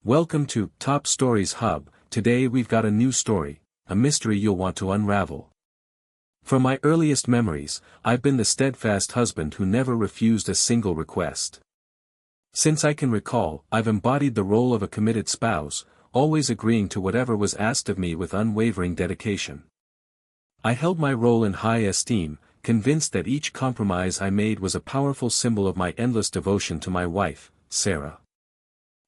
Welcome to Top Stories Hub. Today we've got a new story, a mystery you'll want to unravel. From my earliest memories, I've been the steadfast husband who never refused a single request. Since I can recall, I've embodied the role of a committed spouse, always agreeing to whatever was asked of me with unwavering dedication. I held my role in high esteem, convinced that each compromise I made was a powerful symbol of my endless devotion to my wife, Sarah.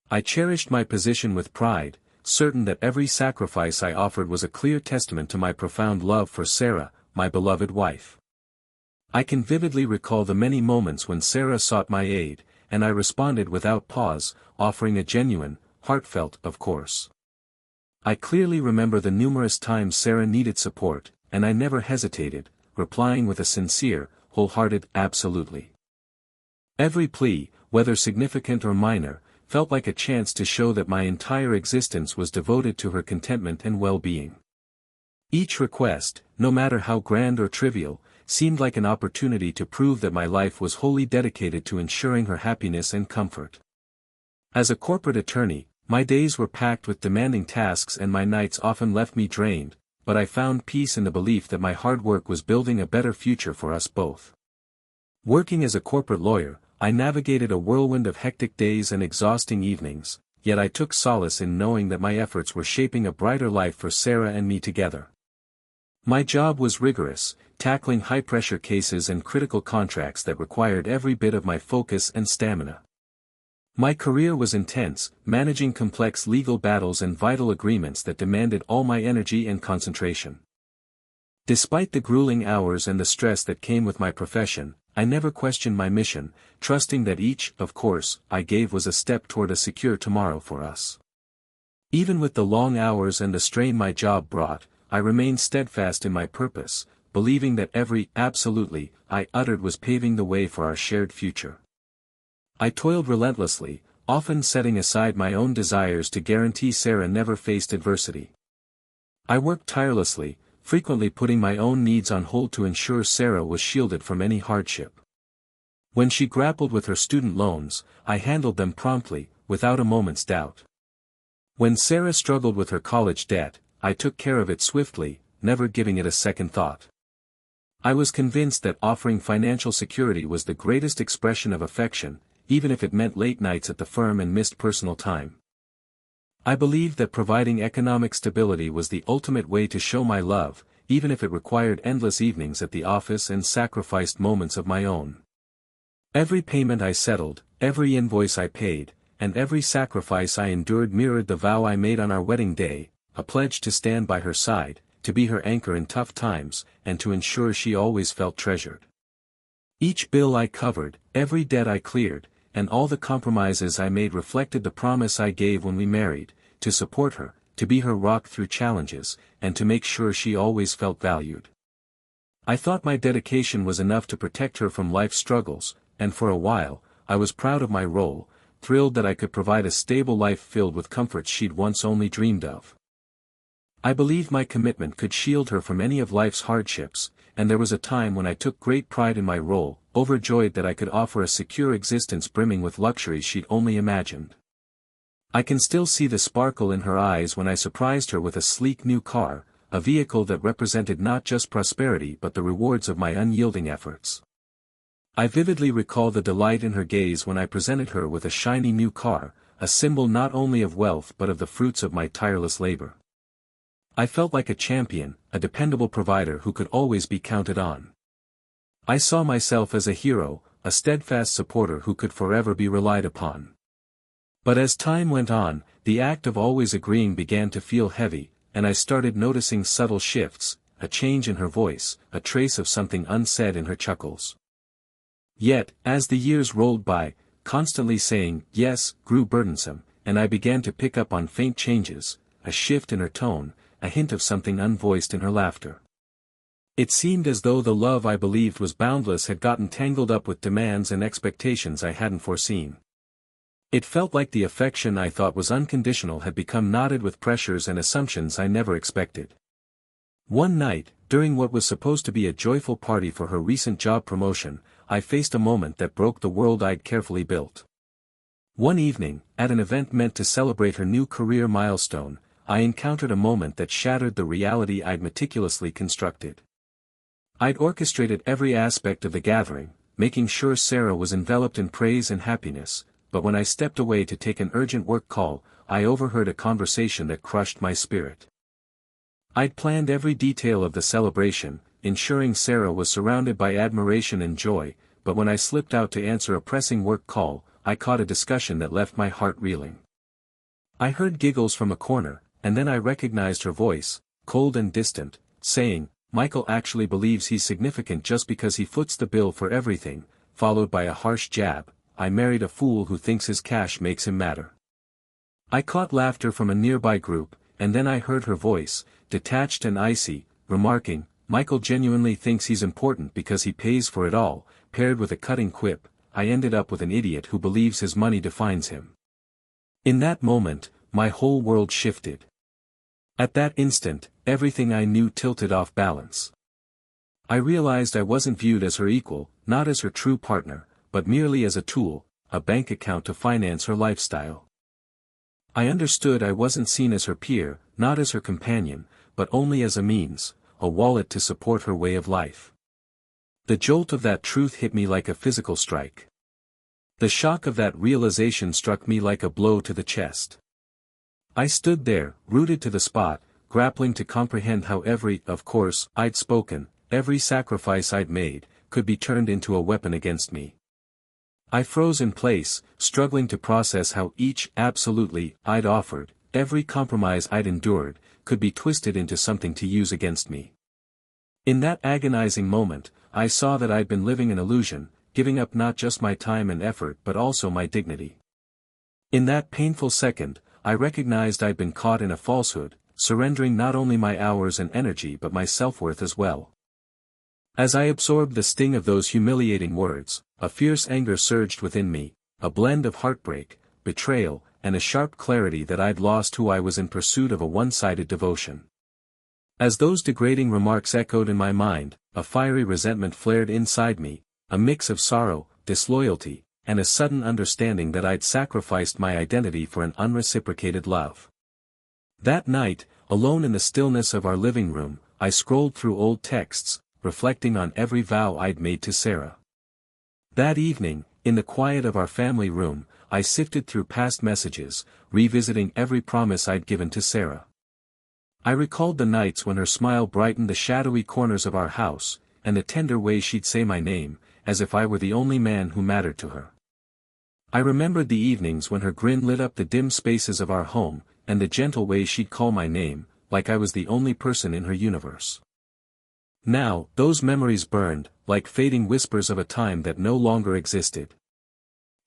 I cherished my position with pride, certain that every sacrifice I offered was a clear testament to my profound love for Sarah, my beloved wife. I can vividly recall the many moments when Sarah sought my aid, and I responded without pause, offering a genuine, heartfelt "of course." I clearly remember the numerous times Sarah needed support, and I never hesitated, replying with a sincere, wholehearted "absolutely." Every plea, whether significant or minor, felt like a chance to show that my entire existence was devoted to her contentment and well-being. Each request, no matter how grand or trivial, seemed like an opportunity to prove that my life was wholly dedicated to ensuring her happiness and comfort. As a corporate attorney, my days were packed with demanding tasks and my nights often left me drained, but I found peace in the belief that my hard work was building a better future for us both. Working as a corporate lawyer, I navigated a whirlwind of hectic days and exhausting evenings, yet I took solace in knowing that my efforts were shaping a brighter life for Sarah and me together. My job was rigorous, tackling high-pressure cases and critical contracts that required every bit of my focus and stamina. My career was intense, managing complex legal battles and vital agreements that demanded all my energy and concentration. Despite the grueling hours and the stress that came with my profession, I never questioned my mission, trusting that each "of course" I gave was a step toward a secure tomorrow for us. Even with the long hours and the strain my job brought, I remained steadfast in my purpose, believing that every "absolutely" I uttered was paving the way for our shared future. I toiled relentlessly, often setting aside my own desires to guarantee Sarah never faced adversity. I worked tirelessly, frequently putting my own needs on hold to ensure Sarah was shielded from any hardship. When she grappled with her student loans, I handled them promptly, without a moment's doubt. When Sarah struggled with her college debt, I took care of it swiftly, never giving it a second thought. I was convinced that offering financial security was the greatest expression of affection, even if it meant late nights at the firm and missed personal time. I believed that providing economic stability was the ultimate way to show my love, even if it required endless evenings at the office and sacrificed moments of my own. Every payment I settled, every invoice I paid, and every sacrifice I endured mirrored the vow I made on our wedding day, a pledge to stand by her side, to be her anchor in tough times, and to ensure she always felt treasured. Each bill I covered, every debt I cleared, and all the compromises I made reflected the promise I gave when we married, to support her, to be her rock through challenges, and to make sure she always felt valued. I thought my dedication was enough to protect her from life's struggles, and for a while, I was proud of my role, thrilled that I could provide a stable life filled with comforts she'd once only dreamed of. I believed my commitment could shield her from any of life's hardships, and there was a time when I took great pride in my role, overjoyed that I could offer a secure existence brimming with luxuries she'd only imagined. I can still see the sparkle in her eyes when I surprised her with a sleek new car, a vehicle that represented not just prosperity but the rewards of my unyielding efforts. I vividly recall the delight in her gaze when I presented her with a shiny new car, a symbol not only of wealth but of the fruits of my tireless labor. I felt like a champion, a dependable provider who could always be counted on. I saw myself as a hero, a steadfast supporter who could forever be relied upon. But as time went on, the act of always agreeing began to feel heavy, and I started noticing subtle shifts, a change in her voice, a trace of something unsaid in her chuckles. Yet, as the years rolled by, constantly saying yes grew burdensome, and I began to pick up on faint changes, a shift in her tone, a hint of something unvoiced in her laughter. It seemed as though the love I believed was boundless had gotten tangled up with demands and expectations I hadn't foreseen. It felt like the affection I thought was unconditional had become knotted with pressures and assumptions I never expected. One night, during what was supposed to be a joyful party for her recent job promotion, I faced a moment that broke the world I'd carefully built. One evening, at an event meant to celebrate her new career milestone, I encountered a moment that shattered the reality I'd meticulously constructed. I'd orchestrated every aspect of the gathering, making sure Sarah was enveloped in praise and happiness, but when I stepped away to take an urgent work call, I overheard a conversation that crushed my spirit. I'd planned every detail of the celebration, ensuring Sarah was surrounded by admiration and joy, but when I slipped out to answer a pressing work call, I caught a discussion that left my heart reeling. I heard giggles from a corner, and then I recognized her voice, cold and distant, saying, "Michael actually believes he's significant just because he foots the bill for everything," followed by a harsh jab, "I married a fool who thinks his cash makes him matter." I caught laughter from a nearby group, and then I heard her voice, detached and icy, remarking, "Michael genuinely thinks he's important because he pays for it all," paired with a cutting quip, "I ended up with an idiot who believes his money defines him." In that moment, my whole world shifted. At that instant, everything I knew tilted off balance. I realized I wasn't viewed as her equal, not as her true partner, but merely as a tool, a bank account to finance her lifestyle. I understood I wasn't seen as her peer, not as her companion, but only as a means, a wallet to support her way of life. The jolt of that truth hit me like a physical strike. The shock of that realization struck me like a blow to the chest. I stood there, rooted to the spot, grappling to comprehend how every, of course, I'd spoken, every sacrifice I'd made, could be turned into a weapon against me. I froze in place, struggling to process how each absolutely I'd offered, every compromise I'd endured, could be twisted into something to use against me. In that agonizing moment, I saw that I'd been living an illusion, giving up not just my time and effort but also my dignity. In that painful second, I recognized I'd been caught in a falsehood, surrendering not only my hours and energy but my self-worth as well. As I absorbed the sting of those humiliating words, a fierce anger surged within me, a blend of heartbreak, betrayal, and a sharp clarity that I'd lost who I was in pursuit of a one-sided devotion. As those degrading remarks echoed in my mind, a fiery resentment flared inside me, a mix of sorrow, disloyalty, and a sudden understanding that I'd sacrificed my identity for an unreciprocated love. That night, alone in the stillness of our living room, I scrolled through old texts, reflecting on every vow I'd made to Sarah. That evening, in the quiet of our family room, I sifted through past messages, revisiting every promise I'd given to Sarah. I recalled the nights when her smile brightened the shadowy corners of our house, and the tender way she'd say my name, as if I were the only man who mattered to her. I remembered the evenings when her grin lit up the dim spaces of our home, and the gentle way she'd call my name, like I was the only person in her universe. Now, those memories burned, like fading whispers of a time that no longer existed.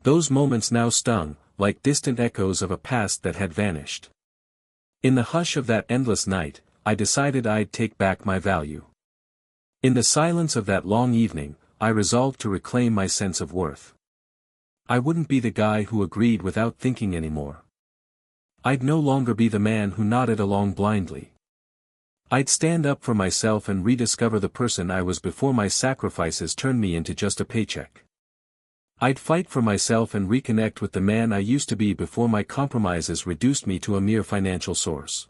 Those moments now stung, like distant echoes of a past that had vanished. In the hush of that endless night, I decided I'd take back my value. In the silence of that long evening, I resolved to reclaim my sense of worth. I wouldn't be the guy who agreed without thinking anymore. I'd no longer be the man who nodded along blindly. I'd stand up for myself and rediscover the person I was before my sacrifices turned me into just a paycheck. I'd fight for myself and reconnect with the man I used to be before my compromises reduced me to a mere financial source.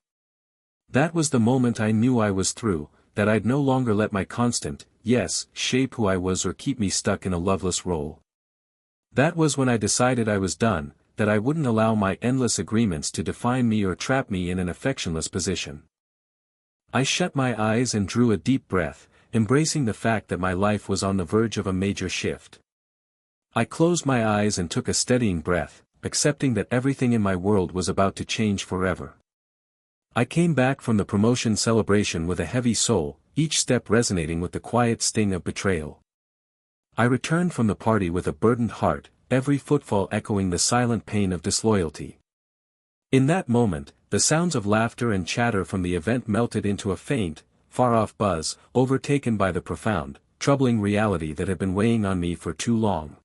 That was the moment I knew I was through, that I'd no longer let my constant, yes, shape who I was or keep me stuck in a loveless role. That was when I decided I was done, that I wouldn't allow my endless agreements to define me or trap me in an affectionless position. I shut my eyes and drew a deep breath, embracing the fact that my life was on the verge of a major shift. I closed my eyes and took a steadying breath, accepting that everything in my world was about to change forever. I came back from the promotion celebration with a heavy soul, each step resonating with the quiet sting of betrayal. I returned from the party with a burdened heart, every footfall echoing the silent pain of disloyalty. In that moment, the sounds of laughter and chatter from the event melted into a faint, far-off buzz, overtaken by the profound, troubling reality that had been weighing on me for too long.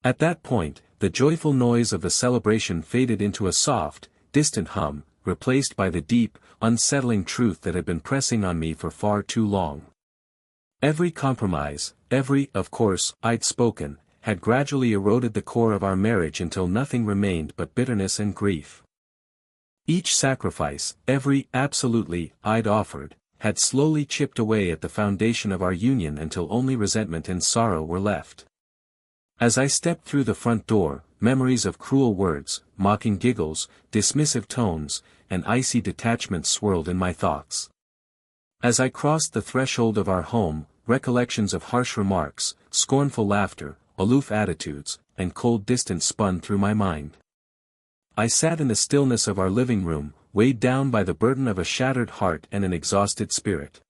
At that point, the joyful noise of the celebration faded into a soft, distant hum, replaced by the deep, unsettling truth that had been pressing on me for far too long. Every compromise, every, of course, I'd spoken, had gradually eroded the core of our marriage until nothing remained but bitterness and grief. Each sacrifice, every absolutely I'd offered, had slowly chipped away at the foundation of our union until only resentment and sorrow were left. As I stepped through the front door, memories of cruel words, mocking giggles, dismissive tones, and icy detachment swirled in my thoughts. As I crossed the threshold of our home, recollections of harsh remarks, scornful laughter, aloof attitudes, and cold distance spun through my mind. I sat in the stillness of our living room, weighed down by the burden of a shattered heart and an exhausted spirit.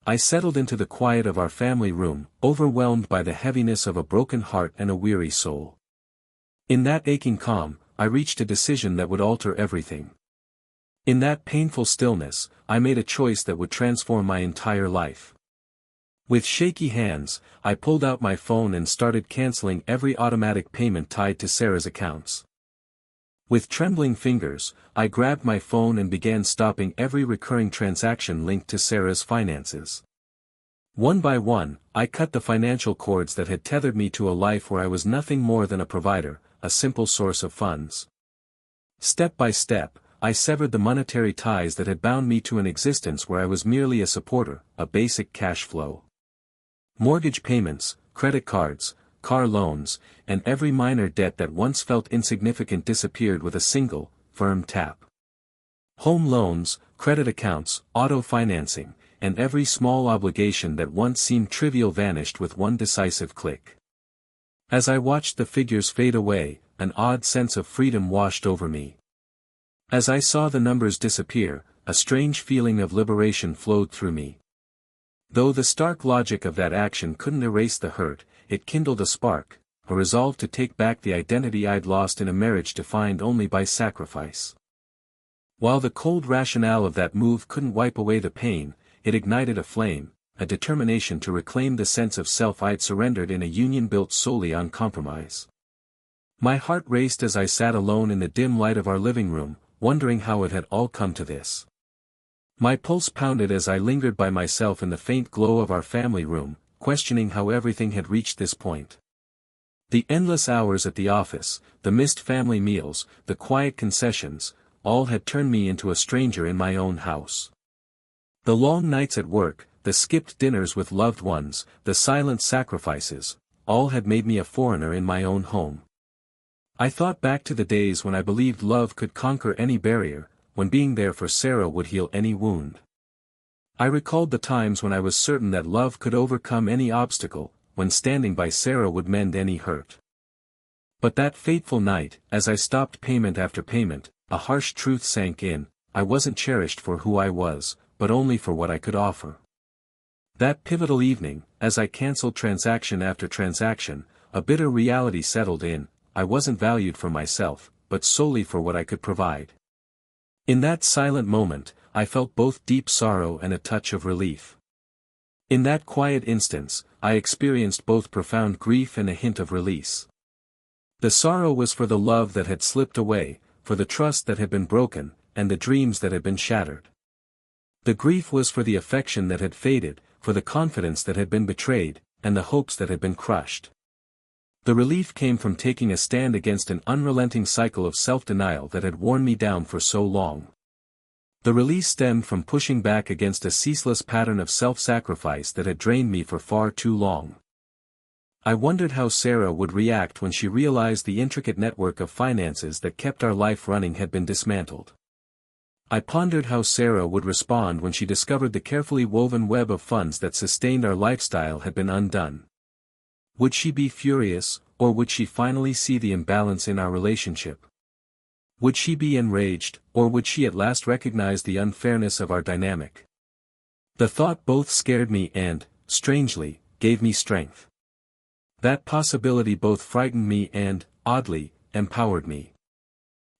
I settled into the quiet of our family room, overwhelmed by the heaviness of a broken heart and a weary soul. In that aching calm, I reached a decision that would alter everything. In that painful stillness, I made a choice that would transform my entire life. With shaky hands, I pulled out my phone and started canceling every automatic payment tied to Sarah's accounts. With trembling fingers, I grabbed my phone and began stopping every recurring transaction linked to Sarah's finances. One by one, I cut the financial cords that had tethered me to a life where I was nothing more than a provider, a simple source of funds. Step by step, I severed the monetary ties that had bound me to an existence where I was merely a supporter, a basic cash flow. Mortgage payments, credit cards, car loans, and every minor debt that once felt insignificant disappeared with a single, firm tap. Home loans, credit accounts, auto financing, and every small obligation that once seemed trivial vanished with one decisive click. As I watched the figures fade away, an odd sense of freedom washed over me. As I saw the numbers disappear, a strange feeling of liberation flowed through me. Though the stark logic of that action couldn't erase the hurt, it kindled a spark, a resolve to take back the identity I'd lost in a marriage defined only by sacrifice. While the cold rationale of that move couldn't wipe away the pain, it ignited a flame, a determination to reclaim the sense of self I'd surrendered in a union built solely on compromise. My heart raced as I sat alone in the dim light of our living room, wondering how it had all come to this. My pulse pounded as I lingered by myself in the faint glow of our family room, questioning how everything had reached this point. The endless hours at the office, the missed family meals, the quiet concessions, all had turned me into a stranger in my own house. The long nights at work, the skipped dinners with loved ones, the silent sacrifices, all had made me a foreigner in my own home. I thought back to the days when I believed love could conquer any barrier, when being there for Sarah would heal any wound. I recalled the times when I was certain that love could overcome any obstacle, when standing by Sarah would mend any hurt. But that fateful night, as I stopped payment after payment, a harsh truth sank in: I wasn't cherished for who I was, but only for what I could offer. That pivotal evening, as I canceled transaction after transaction, a bitter reality settled in: I wasn't valued for myself, but solely for what I could provide. In that silent moment, I felt both deep sorrow and a touch of relief. In that quiet instance, I experienced both profound grief and a hint of release. The sorrow was for the love that had slipped away, for the trust that had been broken, and the dreams that had been shattered. The grief was for the affection that had faded, for the confidence that had been betrayed, and the hopes that had been crushed. The relief came from taking a stand against an unrelenting cycle of self-denial that had worn me down for so long. The release stemmed from pushing back against a ceaseless pattern of self-sacrifice that had drained me for far too long. I wondered how Sarah would react when she realized the intricate network of finances that kept our life running had been dismantled. I pondered how Sarah would respond when she discovered the carefully woven web of funds that sustained our lifestyle had been undone. Would she be furious, or would she finally see the imbalance in our relationship? Would she be enraged, or would she at last recognize the unfairness of our dynamic? The thought both scared me and, strangely, gave me strength. That possibility both frightened me and, oddly, empowered me.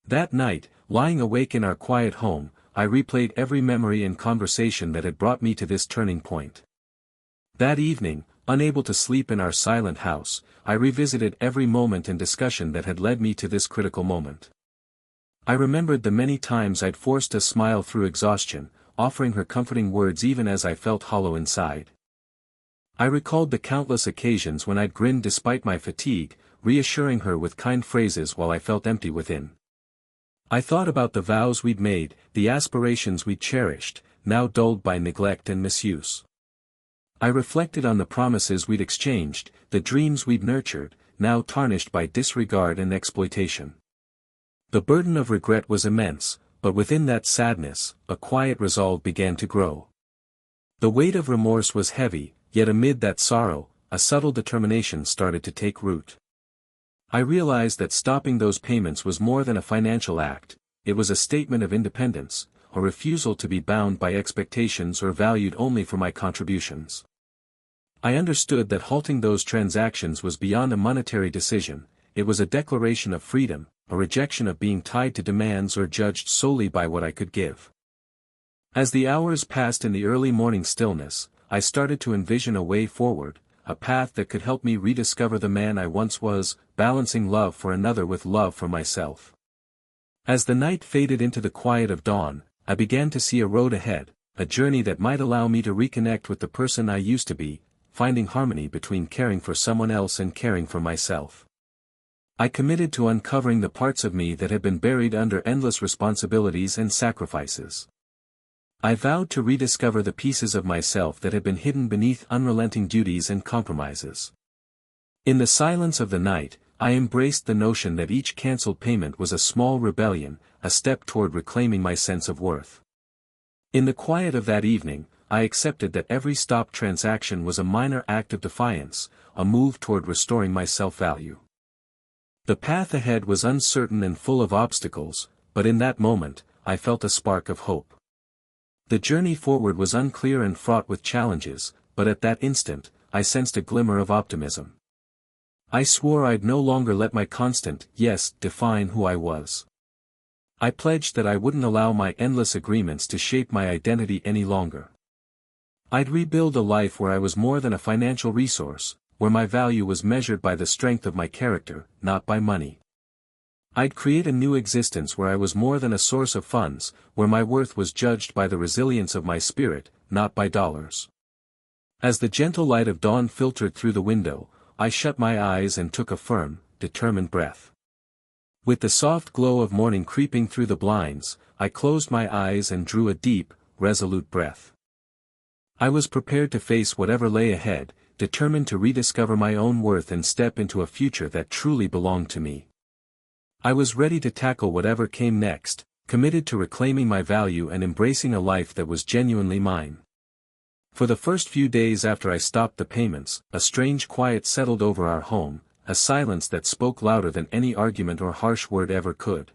That night, lying awake in our quiet home, I replayed every memory and conversation that had brought me to this turning point. That evening, unable to sleep in our silent house, I revisited every moment and discussion that had led me to this critical moment. I remembered the many times I'd forced a smile through exhaustion, offering her comforting words even as I felt hollow inside. I recalled the countless occasions when I'd grinned despite my fatigue, reassuring her with kind phrases while I felt empty within. I thought about the vows we'd made, the aspirations we'd cherished, now dulled by neglect and misuse. I reflected on the promises we'd exchanged, the dreams we'd nurtured, now tarnished by disregard and exploitation. The burden of regret was immense, but within that sadness, a quiet resolve began to grow. The weight of remorse was heavy, yet amid that sorrow, a subtle determination started to take root. I realized that stopping those payments was more than a financial act, it was a statement of independence, a refusal to be bound by expectations or valued only for my contributions. I understood that halting those transactions was beyond a monetary decision, it was a declaration of freedom, a rejection of being tied to demands or judged solely by what I could give. As the hours passed in the early morning stillness, I started to envision a way forward, a path that could help me rediscover the man I once was, balancing love for another with love for myself. As the night faded into the quiet of dawn, I began to see a road ahead, a journey that might allow me to reconnect with the person I used to be, finding harmony between caring for someone else and caring for myself. I committed to uncovering the parts of me that had been buried under endless responsibilities and sacrifices. I vowed to rediscover the pieces of myself that had been hidden beneath unrelenting duties and compromises. In the silence of the night, I embraced the notion that each cancelled payment was a small rebellion, a step toward reclaiming my sense of worth. In the quiet of that evening, I accepted that every stopped transaction was a minor act of defiance, a move toward restoring my self-value. The path ahead was uncertain and full of obstacles, but in that moment, I felt a spark of hope. The journey forward was unclear and fraught with challenges, but at that instant, I sensed a glimmer of optimism. I swore I'd no longer let my constant yes define who I was. I pledged that I wouldn't allow my endless agreements to shape my identity any longer. I'd rebuild a life where I was more than a financial resource, where my value was measured by the strength of my character, not by money. I'd create a new existence where I was more than a source of funds, where my worth was judged by the resilience of my spirit, not by dollars. As the gentle light of dawn filtered through the window, I shut my eyes and took a firm, determined breath. With the soft glow of morning creeping through the blinds, I closed my eyes and drew a deep, resolute breath. I was prepared to face whatever lay ahead, determined to rediscover my own worth and step into a future that truly belonged to me. I was ready to tackle whatever came next, committed to reclaiming my value and embracing a life that was genuinely mine. For the first few days after I stopped the payments, a strange quiet settled over our home, a silence that spoke louder than any argument or harsh word ever could.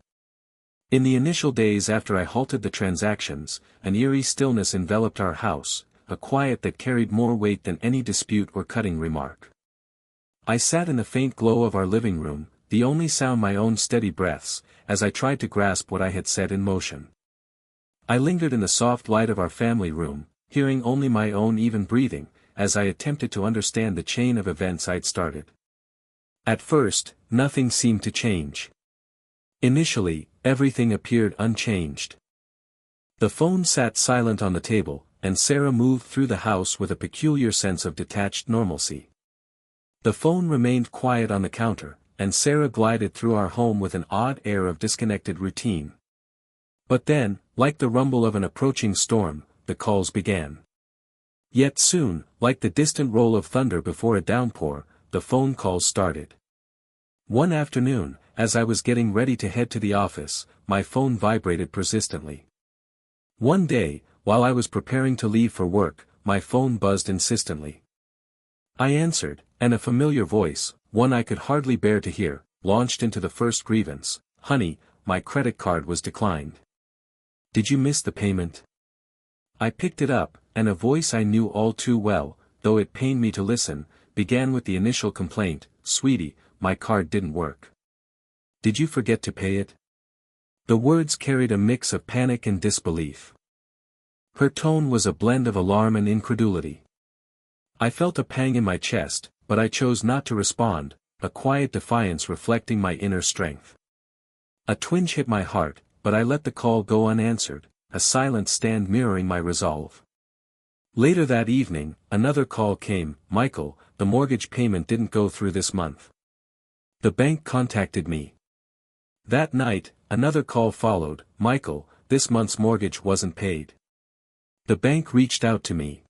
In the initial days after I halted the transactions, an eerie stillness enveloped our house, a quiet that carried more weight than any dispute or cutting remark. I sat in the faint glow of our living room, the only sound my own steady breaths, as I tried to grasp what I had set in motion. I lingered in the soft light of our family room, hearing only my own even breathing, as I attempted to understand the chain of events I'd started. At first, nothing seemed to change. Initially, everything appeared unchanged. The phone sat silent on the table, and Sarah moved through the house with a peculiar sense of detached normalcy. The phone remained quiet on the counter, and Sarah glided through our home with an odd air of disconnected routine. But then, like the rumble of an approaching storm, the calls began. Yet soon, like the distant roll of thunder before a downpour, the phone calls started. One afternoon, as I was getting ready to head to the office, my phone vibrated persistently. One day, while I was preparing to leave for work, my phone buzzed insistently. I answered, and a familiar voice, one I could hardly bear to hear, launched into the first grievance. "Honey, my credit card was declined. Did you miss the payment?" I picked it up, and a voice I knew all too well, though it pained me to listen, began with the initial complaint, "Sweetie, my card didn't work. Did you forget to pay it?" The words carried a mix of panic and disbelief. Her tone was a blend of alarm and incredulity. I felt a pang in my chest, but I chose not to respond, a quiet defiance reflecting my inner strength. A twinge hit my heart, but I let the call go unanswered, a silent stand mirroring my resolve. Later that evening, another call came. Michael, the mortgage payment didn't go through this month. The bank contacted me. That night, another call followed. Michael, this month's mortgage wasn't paid. The bank reached out to me.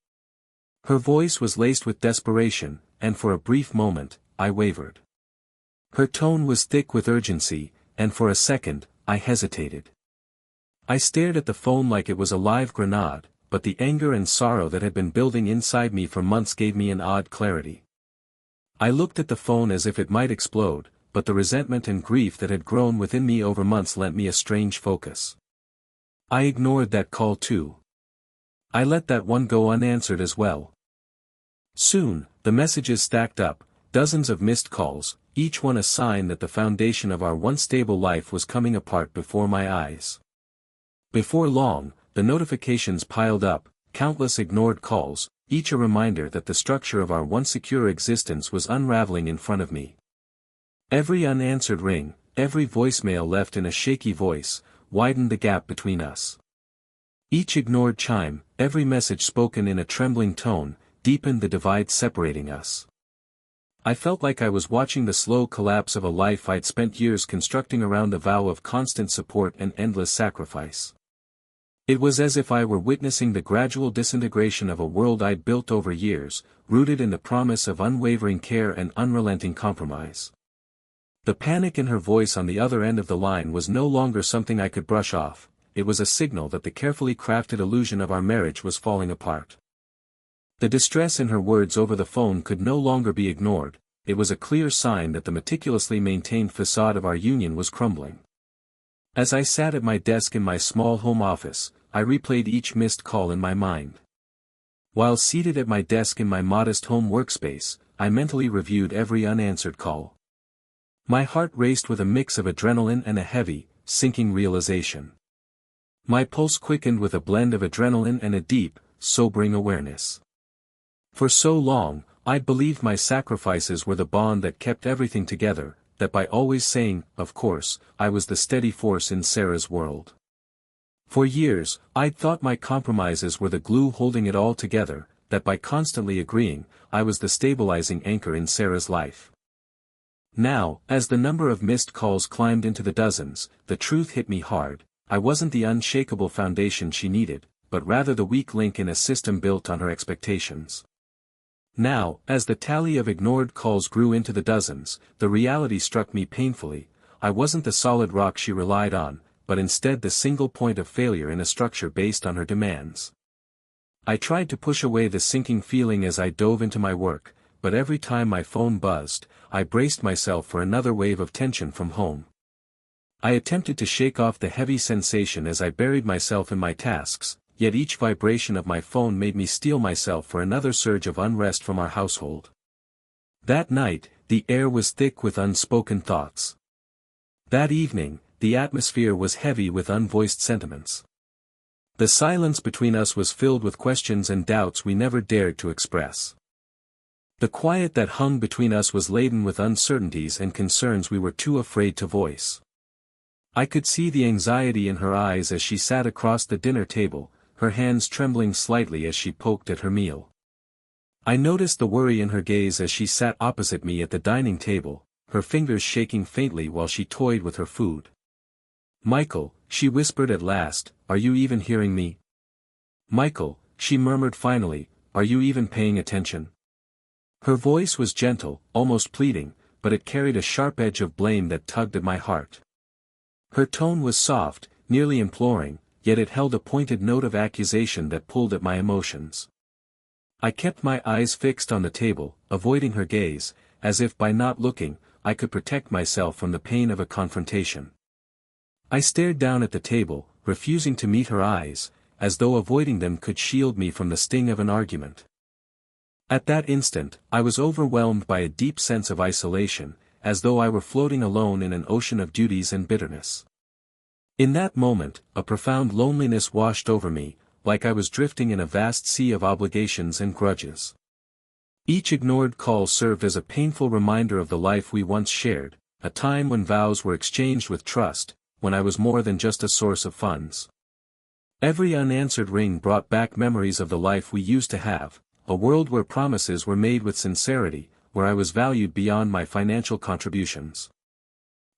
Her voice was laced with desperation, and for a brief moment, I wavered. Her tone was thick with urgency, and for a second, I hesitated. I stared at the phone like it was a live grenade, but the anger and sorrow that had been building inside me for months gave me an odd clarity. I looked at the phone as if it might explode, but the resentment and grief that had grown within me over months lent me a strange focus. I ignored that call too. I let that one go unanswered as well. Soon, the messages stacked up, dozens of missed calls, each one a sign that the foundation of our once stable life was coming apart before my eyes. Before long, the notifications piled up, countless ignored calls, each a reminder that the structure of our once secure existence was unraveling in front of me. Every unanswered ring, every voicemail left in a shaky voice, widened the gap between us. Each ignored chime, every message spoken in a trembling tone, deepened the divide separating us. I felt like I was watching the slow collapse of a life I'd spent years constructing around a vow of constant support and endless sacrifice. It was as if I were witnessing the gradual disintegration of a world I'd built over years, rooted in the promise of unwavering care and unrelenting compromise. The panic in her voice on the other end of the line was no longer something I could brush off, it was a signal that the carefully crafted illusion of our marriage was falling apart. The distress in her words over the phone could no longer be ignored, it was a clear sign that the meticulously maintained facade of our union was crumbling. As I sat at my desk in my small home office, I replayed each missed call in my mind. While seated at my desk in my modest home workspace, I mentally reviewed every unanswered call. My heart raced with a mix of adrenaline and a heavy, sinking realization. My pulse quickened with a blend of adrenaline and a deep, sobering awareness. For so long, I'd believed my sacrifices were the bond that kept everything together, that by always saying, of course, I was the steady force in Sarah's world. For years, I'd thought my compromises were the glue holding it all together, that by constantly agreeing, I was the stabilizing anchor in Sarah's life. Now, as the number of missed calls climbed into the dozens, the truth hit me hard, I wasn't the unshakable foundation she needed, but rather the weak link in a system built on her expectations. Now, as the tally of ignored calls grew into the dozens, the reality struck me painfully, I wasn't the solid rock she relied on, but instead the single point of failure in a structure based on her demands. I tried to push away the sinking feeling as I dove into my work, but every time my phone buzzed, I braced myself for another wave of tension from home. I attempted to shake off the heavy sensation as I buried myself in my tasks, yet each vibration of my phone made me steel myself for another surge of unrest from our household. That night, the air was thick with unspoken thoughts. That evening, the atmosphere was heavy with unvoiced sentiments. The silence between us was filled with questions and doubts we never dared to express. The quiet that hung between us was laden with uncertainties and concerns we were too afraid to voice. I could see the anxiety in her eyes as she sat across the dinner table, her hands trembling slightly as she poked at her meal. I noticed the worry in her gaze as she sat opposite me at the dining table, her fingers shaking faintly while she toyed with her food. "Michael," she whispered at last, "are you even hearing me?" "Michael," she murmured finally, "are you even paying attention?" Her voice was gentle, almost pleading, but it carried a sharp edge of blame that tugged at my heart. Her tone was soft, nearly imploring, yet it held a pointed note of accusation that pulled at my emotions. I kept my eyes fixed on the table, avoiding her gaze, as if by not looking, I could protect myself from the pain of a confrontation. I stared down at the table, refusing to meet her eyes, as though avoiding them could shield me from the sting of an argument. At that instant, I was overwhelmed by a deep sense of isolation, as though I were floating alone in an ocean of duties and bitterness. In that moment, a profound loneliness washed over me, like I was drifting in a vast sea of obligations and grudges. Each ignored call served as a painful reminder of the life we once shared, a time when vows were exchanged with trust, when I was more than just a source of funds. Every unanswered ring brought back memories of the life we used to have, a world where promises were made with sincerity, where I was valued beyond my financial contributions.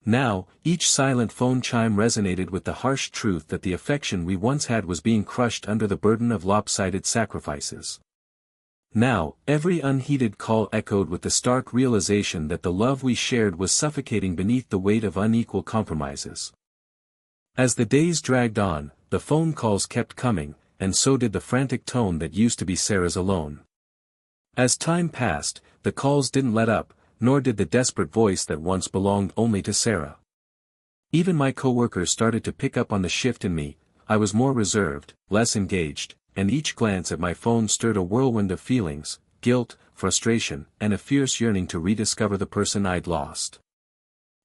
Now, each silent phone chime resonated with the harsh truth that the affection we once had was being crushed under the burden of lopsided sacrifices. Now, every unheeded call echoed with the stark realization that the love we shared was suffocating beneath the weight of unequal compromises. As the days dragged on, the phone calls kept coming, and so did the frantic tone that used to be Sarah's alone. As time passed, the calls didn't let up, nor did the desperate voice that once belonged only to Sarah. Even my coworkers started to pick up on the shift in me. I was more reserved, less engaged, and each glance at my phone stirred a whirlwind of feelings, guilt, frustration, and a fierce yearning to rediscover the person I'd lost.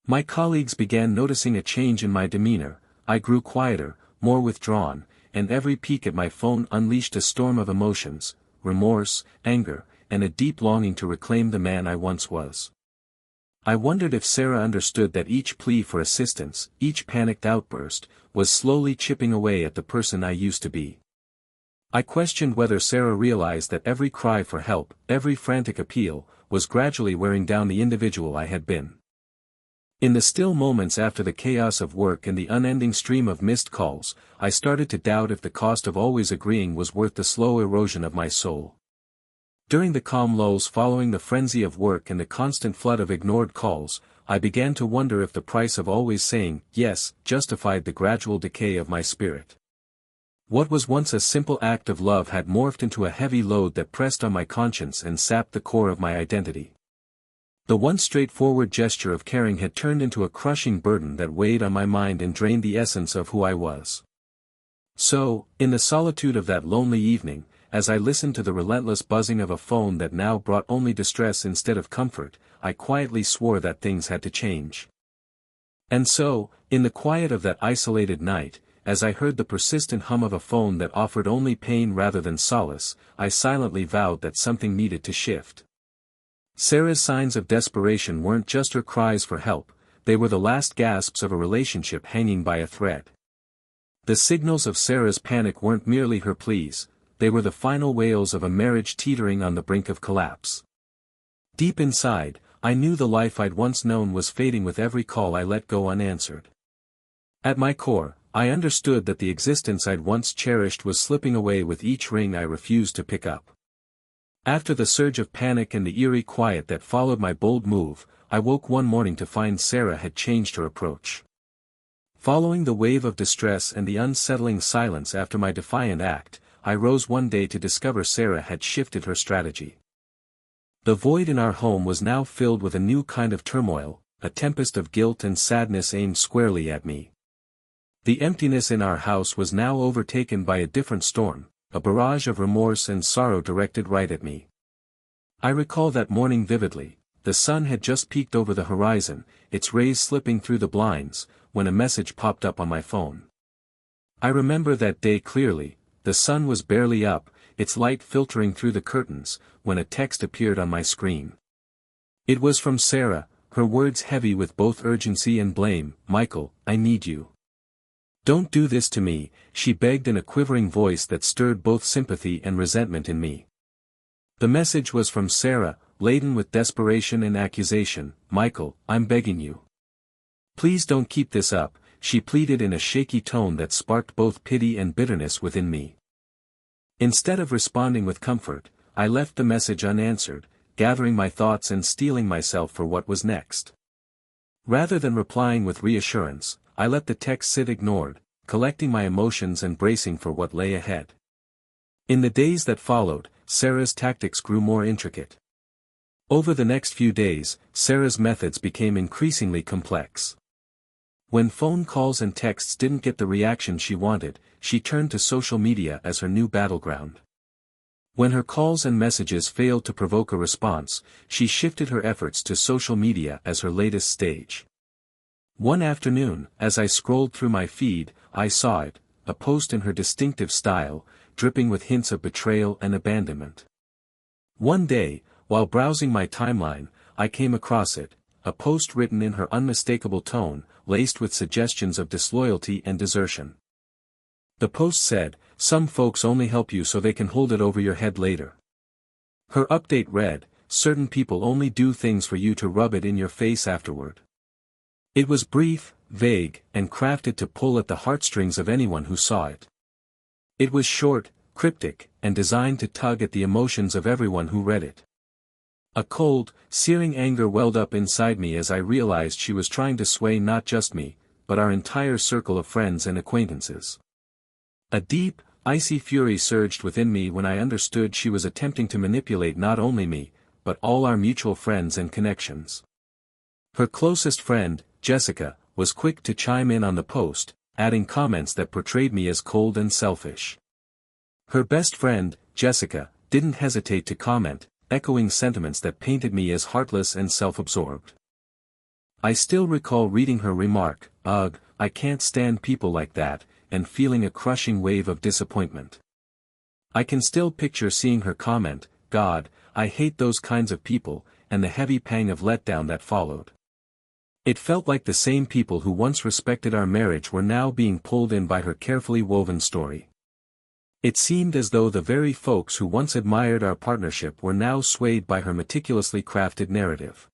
My colleagues began noticing a change in my demeanor. I grew quieter, more withdrawn, and every peek at my phone unleashed a storm of emotions, remorse, anger, and a deep longing to reclaim the man I once was. I wondered if Sarah understood that each plea for assistance, each panicked outburst, was slowly chipping away at the person I used to be. I questioned whether Sarah realized that every cry for help, every frantic appeal, was gradually wearing down the individual I had been. In the still moments after the chaos of work and the unending stream of missed calls, I started to doubt if the cost of always agreeing was worth the slow erosion of my soul. During the calm lulls following the frenzy of work and the constant flood of ignored calls, I began to wonder if the price of always saying yes justified the gradual decay of my spirit. What was once a simple act of love had morphed into a heavy load that pressed on my conscience and sapped the core of my identity. The once straightforward gesture of caring had turned into a crushing burden that weighed on my mind and drained the essence of who I was. So, in the solitude of that lonely evening, as I listened to the relentless buzzing of a phone that now brought only distress instead of comfort, I quietly swore that things had to change. And so, in the quiet of that isolated night, as I heard the persistent hum of a phone that offered only pain rather than solace, I silently vowed that something needed to shift. Sarah's signs of desperation weren't just her cries for help, they were the last gasps of a relationship hanging by a thread. The signals of Sarah's panic weren't merely her pleas, they were the final wails of a marriage teetering on the brink of collapse. Deep inside, I knew the life I'd once known was fading with every call I let go unanswered. At my core, I understood that the existence I'd once cherished was slipping away with each ring I refused to pick up. After the surge of panic and the eerie quiet that followed my bold move, I woke one morning to find Sarah had changed her approach. Following the wave of distress and the unsettling silence after my defiant act, I rose one day to discover Sarah had shifted her strategy. The void in our home was now filled with a new kind of turmoil, a tempest of guilt and sadness aimed squarely at me. The emptiness in our house was now overtaken by a different storm, a barrage of remorse and sorrow directed right at me. I recall that morning vividly. The sun had just peeked over the horizon, its rays slipping through the blinds, when a message popped up on my phone. I remember that day clearly. The sun was barely up, its light filtering through the curtains, when a text appeared on my screen. It was from Sarah, her words heavy with both urgency and blame. "Michael, I need you. Don't do this to me," she begged in a quivering voice that stirred both sympathy and resentment in me. The message was from Sarah, laden with desperation and accusation. "Michael, I'm begging you. Please don't keep this up," she pleaded in a shaky tone that sparked both pity and bitterness within me. Instead of responding with comfort, I left the message unanswered, gathering my thoughts and steeling myself for what was next. Rather than replying with reassurance, I let the text sit ignored, collecting my emotions and bracing for what lay ahead. In the days that followed, Sarah's tactics grew more intricate. Over the next few days, Sarah's methods became increasingly complex. When phone calls and texts didn't get the reaction she wanted, she turned to social media as her new battleground. When her calls and messages failed to provoke a response, she shifted her efforts to social media as her latest stage. One afternoon, as I scrolled through my feed, I saw it, a post in her distinctive style, dripping with hints of betrayal and abandonment. One day, while browsing my timeline, I came across it, a post written in her unmistakable tone, laced with suggestions of disloyalty and desertion. The post said, "Some folks only help you so they can hold it over your head later." Her update read, "Certain people only do things for you to rub it in your face afterward." It was brief, vague, and crafted to pull at the heartstrings of anyone who saw it. It was short, cryptic, and designed to tug at the emotions of everyone who read it. A cold, searing anger welled up inside me as I realized she was trying to sway not just me, but our entire circle of friends and acquaintances. A deep, icy fury surged within me when I understood she was attempting to manipulate not only me, but all our mutual friends and connections. Her closest friend, Jessica, was quick to chime in on the post, adding comments that portrayed me as cold and selfish. Her best friend, Jessica, didn't hesitate to comment, echoing sentiments that painted me as heartless and self-absorbed. I still recall reading her remark, "Ugh, I can't stand people like that," and feeling a crushing wave of disappointment. I can still picture seeing her comment, "God, I hate those kinds of people," and the heavy pang of letdown that followed. It felt like the same people who once respected our marriage were now being pulled in by her carefully woven story. It seemed as though the very folks who once admired our partnership were now swayed by her meticulously crafted narrative.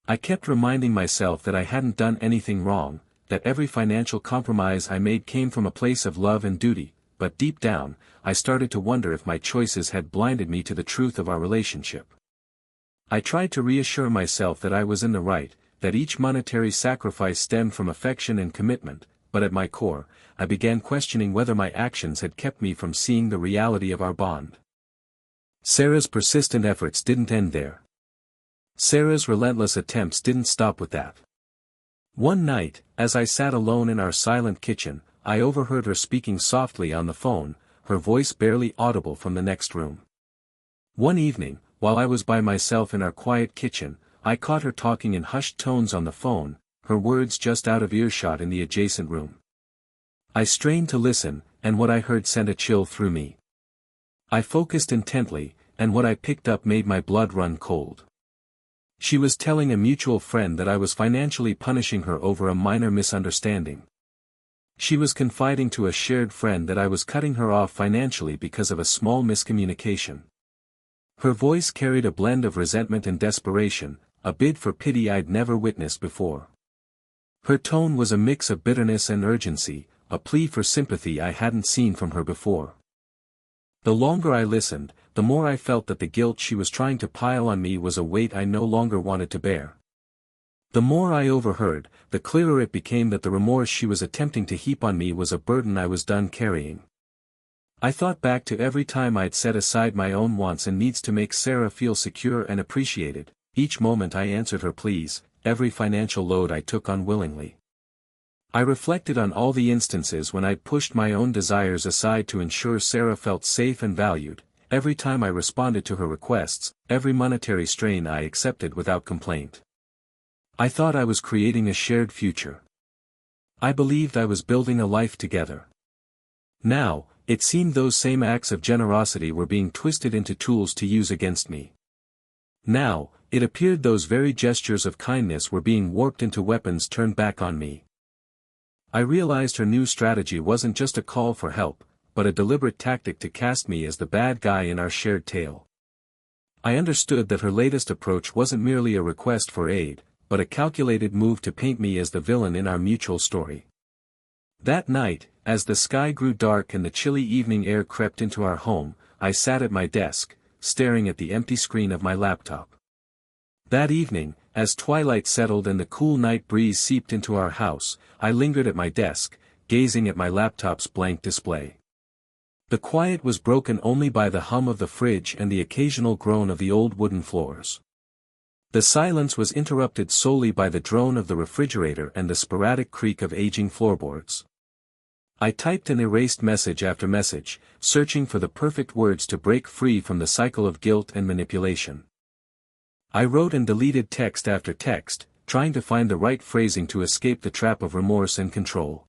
I kept reminding myself that I hadn't done anything wrong, that every financial compromise I made came from a place of love and duty, but deep down, I started to wonder if my choices had blinded me to the truth of our relationship. I tried to reassure myself that I was in the right, that each monetary sacrifice stemmed from affection and commitment, but at my core, I began questioning whether my actions had kept me from seeing the reality of our bond. Sarah's persistent efforts didn't end there. Sarah's relentless attempts didn't stop with that. One night, as I sat alone in our silent kitchen, I overheard her speaking softly on the phone, her voice barely audible from the next room. One evening, while I was by myself in our quiet kitchen, I caught her talking in hushed tones on the phone, her words just out of earshot in the adjacent room. I strained to listen, and what I heard sent a chill through me. I focused intently, and what I picked up made my blood run cold. She was telling a mutual friend that I was financially punishing her over a minor misunderstanding. She was confiding to a shared friend that I was cutting her off financially because of a small miscommunication. Her voice carried a blend of resentment and desperation, a bid for pity I'd never witnessed before. Her tone was a mix of bitterness and urgency, a plea for sympathy I hadn't seen from her before. The longer I listened, the more I felt that the guilt she was trying to pile on me was a weight I no longer wanted to bear. The more I overheard, the clearer it became that the remorse she was attempting to heap on me was a burden I was done carrying. I thought back to every time I'd set aside my own wants and needs to make Sarah feel secure and appreciated, each moment I answered her pleas, every financial load I took on willingly. I reflected on all the instances when I'd pushed my own desires aside to ensure Sarah felt safe and valued, every time I responded to her requests, every monetary strain I accepted without complaint. I thought I was creating a shared future. I believed I was building a life together. Now, it seemed those same acts of generosity were being twisted into tools to use against me. Now, it appeared those very gestures of kindness were being warped into weapons turned back on me. I realized her new strategy wasn't just a call for help, but a deliberate tactic to cast me as the bad guy in our shared tale. I understood that her latest approach wasn't merely a request for aid, but a calculated move to paint me as the villain in our mutual story. That night, as the sky grew dark and the chilly evening air crept into our home, I sat at my desk, staring at the empty screen of my laptop. That evening, as twilight settled and the cool night breeze seeped into our house, I lingered at my desk, gazing at my laptop's blank display. The quiet was broken only by the hum of the fridge and the occasional groan of the old wooden floors. The silence was interrupted solely by the drone of the refrigerator and the sporadic creak of aging floorboards. I typed and erased message after message, searching for the perfect words to break free from the cycle of guilt and manipulation. I wrote and deleted text after text, trying to find the right phrasing to escape the trap of remorse and control.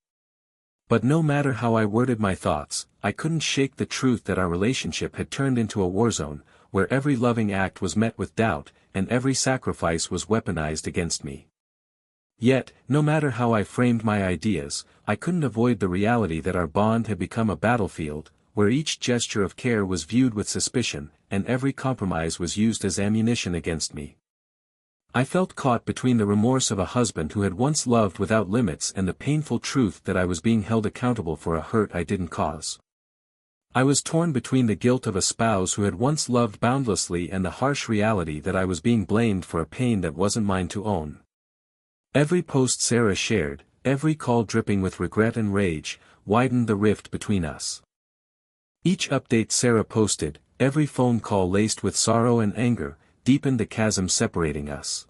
But no matter how I worded my thoughts, I couldn't shake the truth that our relationship had turned into a war zone, where every loving act was met with doubt, and every sacrifice was weaponized against me. Yet, no matter how I framed my ideas, I couldn't avoid the reality that our bond had become a battlefield, where each gesture of care was viewed with suspicion, and every compromise was used as ammunition against me. I felt caught between the remorse of a husband who had once loved without limits and the painful truth that I was being held accountable for a hurt I didn't cause. I was torn between the guilt of a spouse who had once loved boundlessly and the harsh reality that I was being blamed for a pain that wasn't mine to own. Every post Sarah shared, every call dripping with regret and rage, widened the rift between us. Each update Sarah posted, every phone call laced with sorrow and anger, deepened the chasm separating us.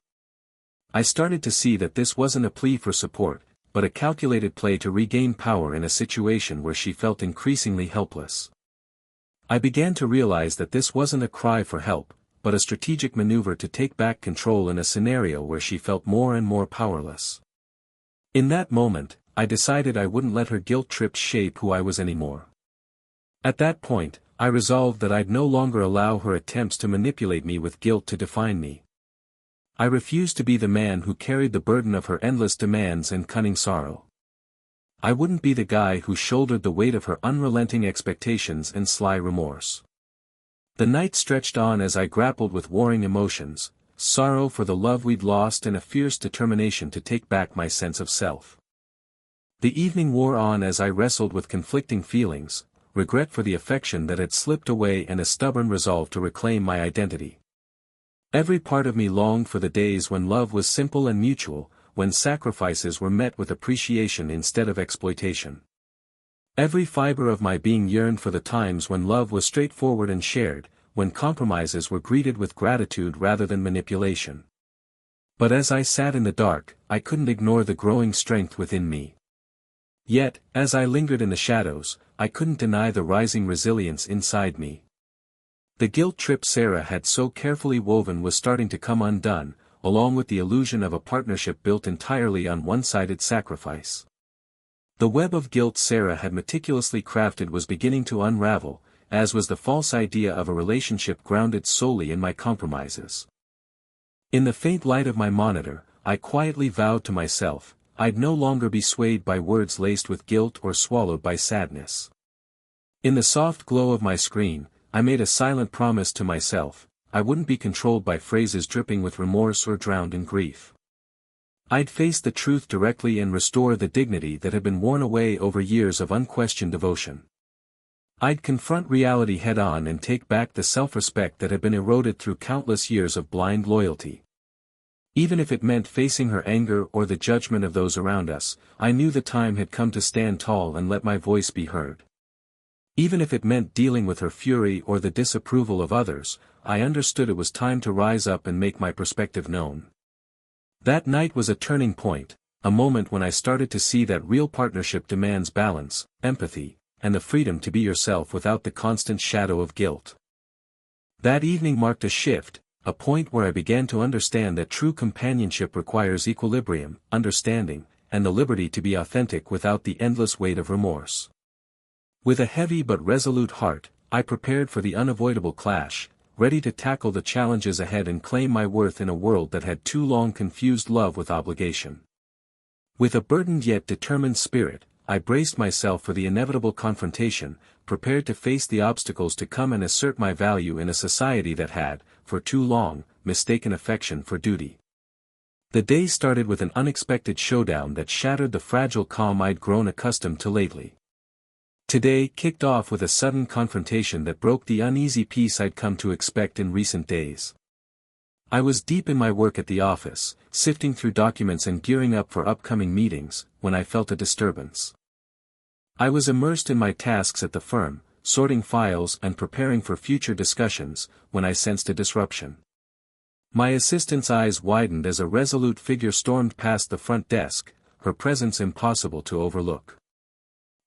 I started to see that this wasn't a plea for support, but a calculated play to regain power in a situation where she felt increasingly helpless. I began to realize that this wasn't a cry for help, but a strategic maneuver to take back control in a scenario where she felt more and more powerless. In that moment, I decided I wouldn't let her guilt trip shape who I was anymore. At that point, I resolved that I'd no longer allow her attempts to manipulate me with guilt to define me. I refused to be the man who carried the burden of her endless demands and cunning sorrow. I wouldn't be the guy who shouldered the weight of her unrelenting expectations and sly remorse. The night stretched on as I grappled with warring emotions, sorrow for the love we'd lost and a fierce determination to take back my sense of self. The evening wore on as I wrestled with conflicting feelings, regret for the affection that had slipped away and a stubborn resolve to reclaim my identity. Every part of me longed for the days when love was simple and mutual, when sacrifices were met with appreciation instead of exploitation. Every fiber of my being yearned for the times when love was straightforward and shared, when compromises were greeted with gratitude rather than manipulation. But as I sat in the dark, I couldn't ignore the growing strength within me. Yet, as I lingered in the shadows, I couldn't deny the rising resilience inside me. The guilt trip Sarah had so carefully woven was starting to come undone, along with the illusion of a partnership built entirely on one-sided sacrifice. The web of guilt Sarah had meticulously crafted was beginning to unravel, as was the false idea of a relationship grounded solely in my compromises. In the faint light of my monitor, I quietly vowed to myself, I'd no longer be swayed by words laced with guilt or swallowed by sadness. In the soft glow of my screen, I made a silent promise to myself, I wouldn't be controlled by phrases dripping with remorse or drowned in grief. I'd face the truth directly and restore the dignity that had been worn away over years of unquestioned devotion. I'd confront reality head-on and take back the self-respect that had been eroded through countless years of blind loyalty. Even if it meant facing her anger or the judgment of those around us, I knew the time had come to stand tall and let my voice be heard. Even if it meant dealing with her fury or the disapproval of others, I understood it was time to rise up and make my perspective known. That night was a turning point, a moment when I started to see that real partnership demands balance, empathy, and the freedom to be yourself without the constant shadow of guilt. That evening marked a shift, a point where I began to understand that true companionship requires equilibrium, understanding, and the liberty to be authentic without the endless weight of remorse. With a heavy but resolute heart, I prepared for the unavoidable clash, ready to tackle the challenges ahead and claim my worth in a world that had too long confused love with obligation. With a burdened yet determined spirit, I braced myself for the inevitable confrontation, prepared to face the obstacles to come and assert my value in a society that had, for too long, mistaken affection for duty. The day started with an unexpected showdown that shattered the fragile calm I'd grown accustomed to lately. Today kicked off with a sudden confrontation that broke the uneasy peace I'd come to expect in recent days. I was deep in my work at the office, sifting through documents and gearing up for upcoming meetings, when I felt a disturbance. I was immersed in my tasks at the firm, sorting files and preparing for future discussions, when I sensed a disruption. My assistant's eyes widened as a resolute figure stormed past the front desk, her presence impossible to overlook.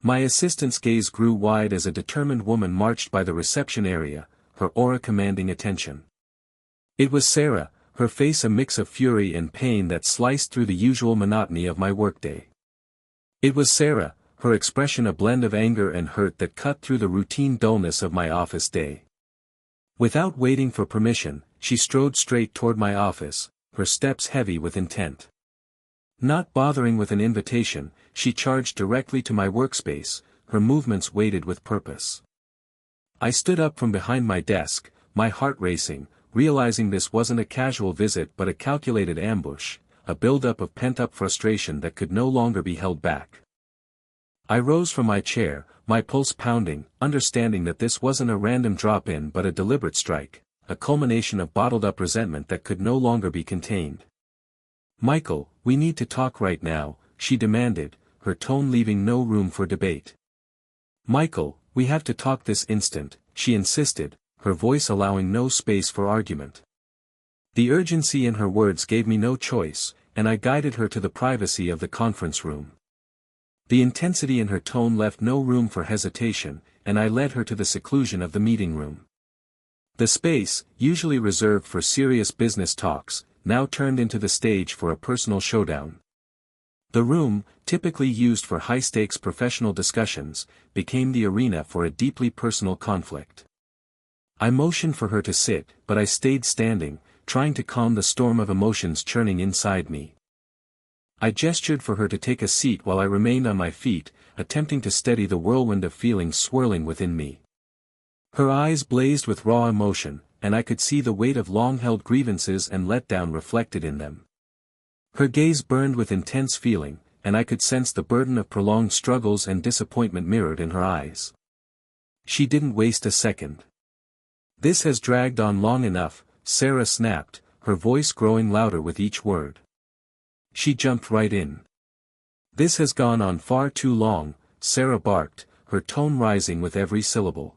My assistant's gaze grew wide as a determined woman marched by the reception area, her aura commanding attention. It was Sarah, her face a mix of fury and pain that sliced through the usual monotony of my workday. It was Sarah, her expression a blend of anger and hurt that cut through the routine dullness of my office day. Without waiting for permission, she strode straight toward my office, her steps heavy with intent. Not bothering with an invitation, she charged directly to my workspace, her movements weighted with purpose. I stood up from behind my desk, my heart racing, realizing this wasn't a casual visit but a calculated ambush, a buildup of pent-up frustration that could no longer be held back. I rose from my chair, my pulse pounding, understanding that this wasn't a random drop-in but a deliberate strike, a culmination of bottled-up resentment that could no longer be contained. "Michael, we need to talk right now," she demanded, her tone leaving no room for debate. "Michael, we have to talk this instant," she insisted, her voice allowing no space for argument. The urgency in her words gave me no choice, and I guided her to the privacy of the conference room. The intensity in her tone left no room for hesitation, and I led her to the seclusion of the meeting room. The space, usually reserved for serious business talks, now turned into the stage for a personal showdown. The room, typically used for high-stakes professional discussions, became the arena for a deeply personal conflict. I motioned for her to sit, but I stayed standing, trying to calm the storm of emotions churning inside me. I gestured for her to take a seat while I remained on my feet, attempting to steady the whirlwind of feelings swirling within me. Her eyes blazed with raw emotion, and I could see the weight of long-held grievances and letdown reflected in them. Her gaze burned with intense feeling, and I could sense the burden of prolonged struggles and disappointment mirrored in her eyes. She didn't waste a second. "This has dragged on long enough," Sarah snapped, her voice growing louder with each word. She jumped right in. "This has gone on far too long," Sarah barked, her tone rising with every syllable.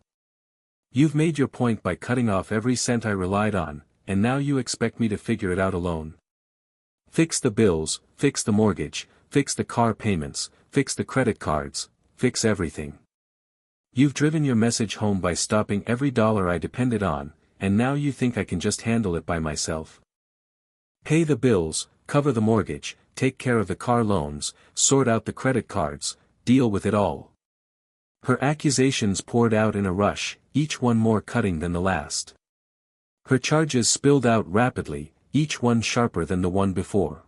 "You've made your point by cutting off every cent I relied on, and now you expect me to figure it out alone. Fix the bills, fix the mortgage, fix the car payments, fix the credit cards, fix everything. You've driven your message home by stopping every dollar I depended on, and now you think I can just handle it by myself. Pay the bills, cover the mortgage, take care of the car loans, sort out the credit cards, deal with it all." Her accusations poured out in a rush, each one more cutting than the last. Her charges spilled out rapidly, each one sharper than the one before.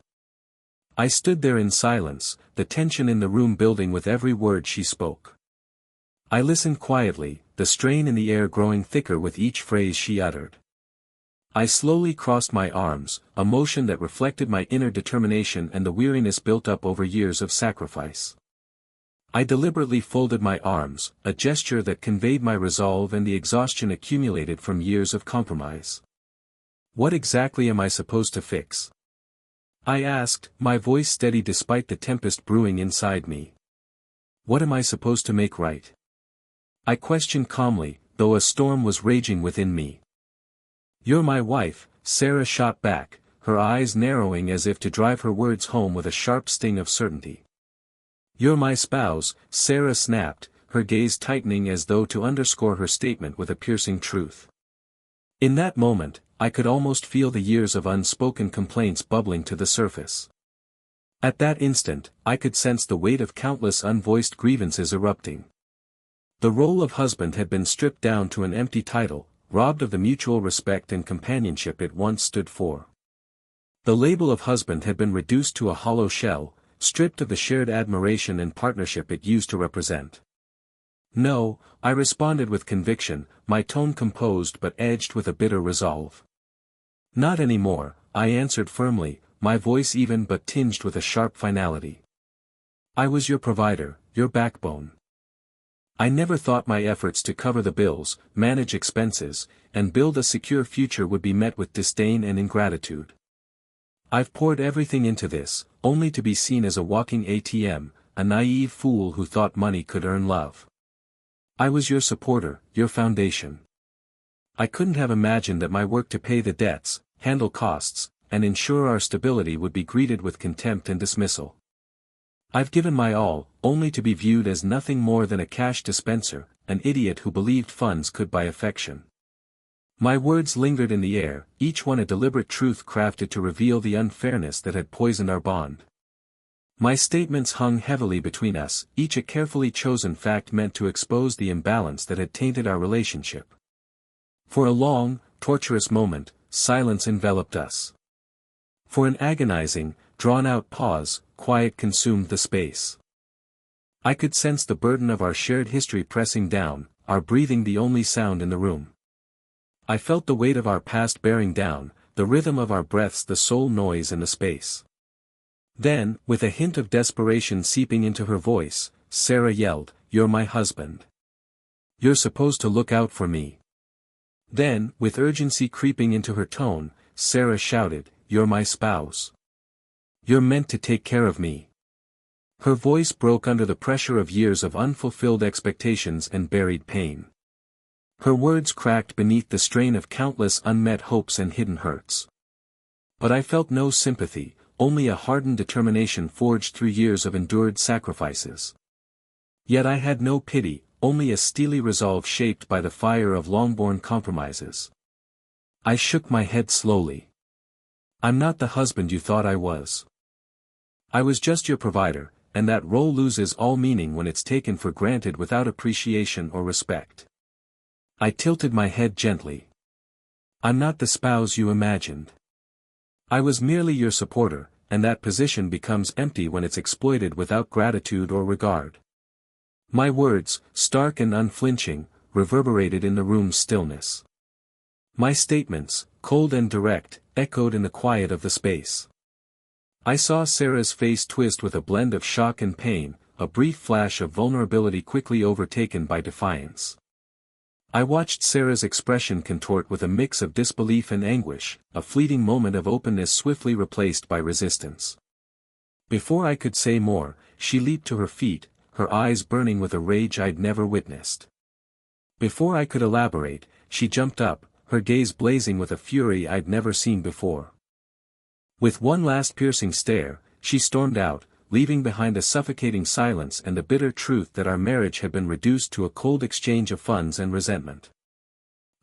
I stood there in silence, the tension in the room building with every word she spoke. I listened quietly, the strain in the air growing thicker with each phrase she uttered. I slowly crossed my arms, a motion that reflected my inner determination and the weariness built up over years of sacrifice. I deliberately folded my arms, a gesture that conveyed my resolve and the exhaustion accumulated from years of compromise. "What exactly am I supposed to fix?" I asked, my voice steady despite the tempest brewing inside me. "What am I supposed to make right?" I questioned calmly, though a storm was raging within me. "You're my wife," Sarah shot back, her eyes narrowing as if to drive her words home with a sharp sting of certainty. "You're my spouse," Sarah snapped, her gaze tightening as though to underscore her statement with a piercing truth. In that moment, I could almost feel the years of unspoken complaints bubbling to the surface. At that instant, I could sense the weight of countless unvoiced grievances erupting. The role of husband had been stripped down to an empty title, robbed of the mutual respect and companionship it once stood for. The label of husband had been reduced to a hollow shell, stripped of the shared admiration and partnership it used to represent. "No," I responded with conviction, my tone composed but edged with a bitter resolve. "Not anymore," I answered firmly, my voice even but tinged with a sharp finality. "I was your provider, your backbone. I never thought my efforts to cover the bills, manage expenses, and build a secure future would be met with disdain and ingratitude. I've poured everything into this, only to be seen as a walking ATM, a naive fool who thought money could earn love. I was your supporter, your foundation. I couldn't have imagined that my work to pay the debts, handle costs, and ensure our stability would be greeted with contempt and dismissal. I've given my all, only to be viewed as nothing more than a cash dispenser, an idiot who believed funds could buy affection." My words lingered in the air, each one a deliberate truth crafted to reveal the unfairness that had poisoned our bond. My statements hung heavily between us, each a carefully chosen fact meant to expose the imbalance that had tainted our relationship. For a long, torturous moment, silence enveloped us. For an agonizing, drawn-out pause, quiet consumed the space. I could sense the burden of our shared history pressing down, our breathing the only sound in the room. I felt the weight of our past bearing down, the rhythm of our breaths the sole noise in the space. Then, with a hint of desperation seeping into her voice, Sarah yelled, "You're my husband. You're supposed to look out for me." Then, with urgency creeping into her tone, Sarah shouted, "You're my spouse. You're meant to take care of me." Her voice broke under the pressure of years of unfulfilled expectations and buried pain. Her words cracked beneath the strain of countless unmet hopes and hidden hurts. But I felt no sympathy, only a hardened determination forged through years of endured sacrifices. Yet I had no pity, only a steely resolve shaped by the fire of long-borne compromises. I shook my head slowly. "I'm not the husband you thought I was. I was just your provider, and that role loses all meaning when it's taken for granted without appreciation or respect." I tilted my head gently. "I'm not the spouse you imagined. I was merely your supporter, and that position becomes empty when it's exploited without gratitude or regard." My words, stark and unflinching, reverberated in the room's stillness. My statements, cold and direct, echoed in the quiet of the space. I saw Sarah's face twist with a blend of shock and pain, a brief flash of vulnerability quickly overtaken by defiance. I watched Sarah's expression contort with a mix of disbelief and anguish, a fleeting moment of openness swiftly replaced by resistance. Before I could say more, she leaped to her feet, her eyes burning with a rage I'd never witnessed. Before I could elaborate, she jumped up, her gaze blazing with a fury I'd never seen before. With one last piercing stare, she stormed out, leaving behind a suffocating silence and the bitter truth that our marriage had been reduced to a cold exchange of funds and resentment.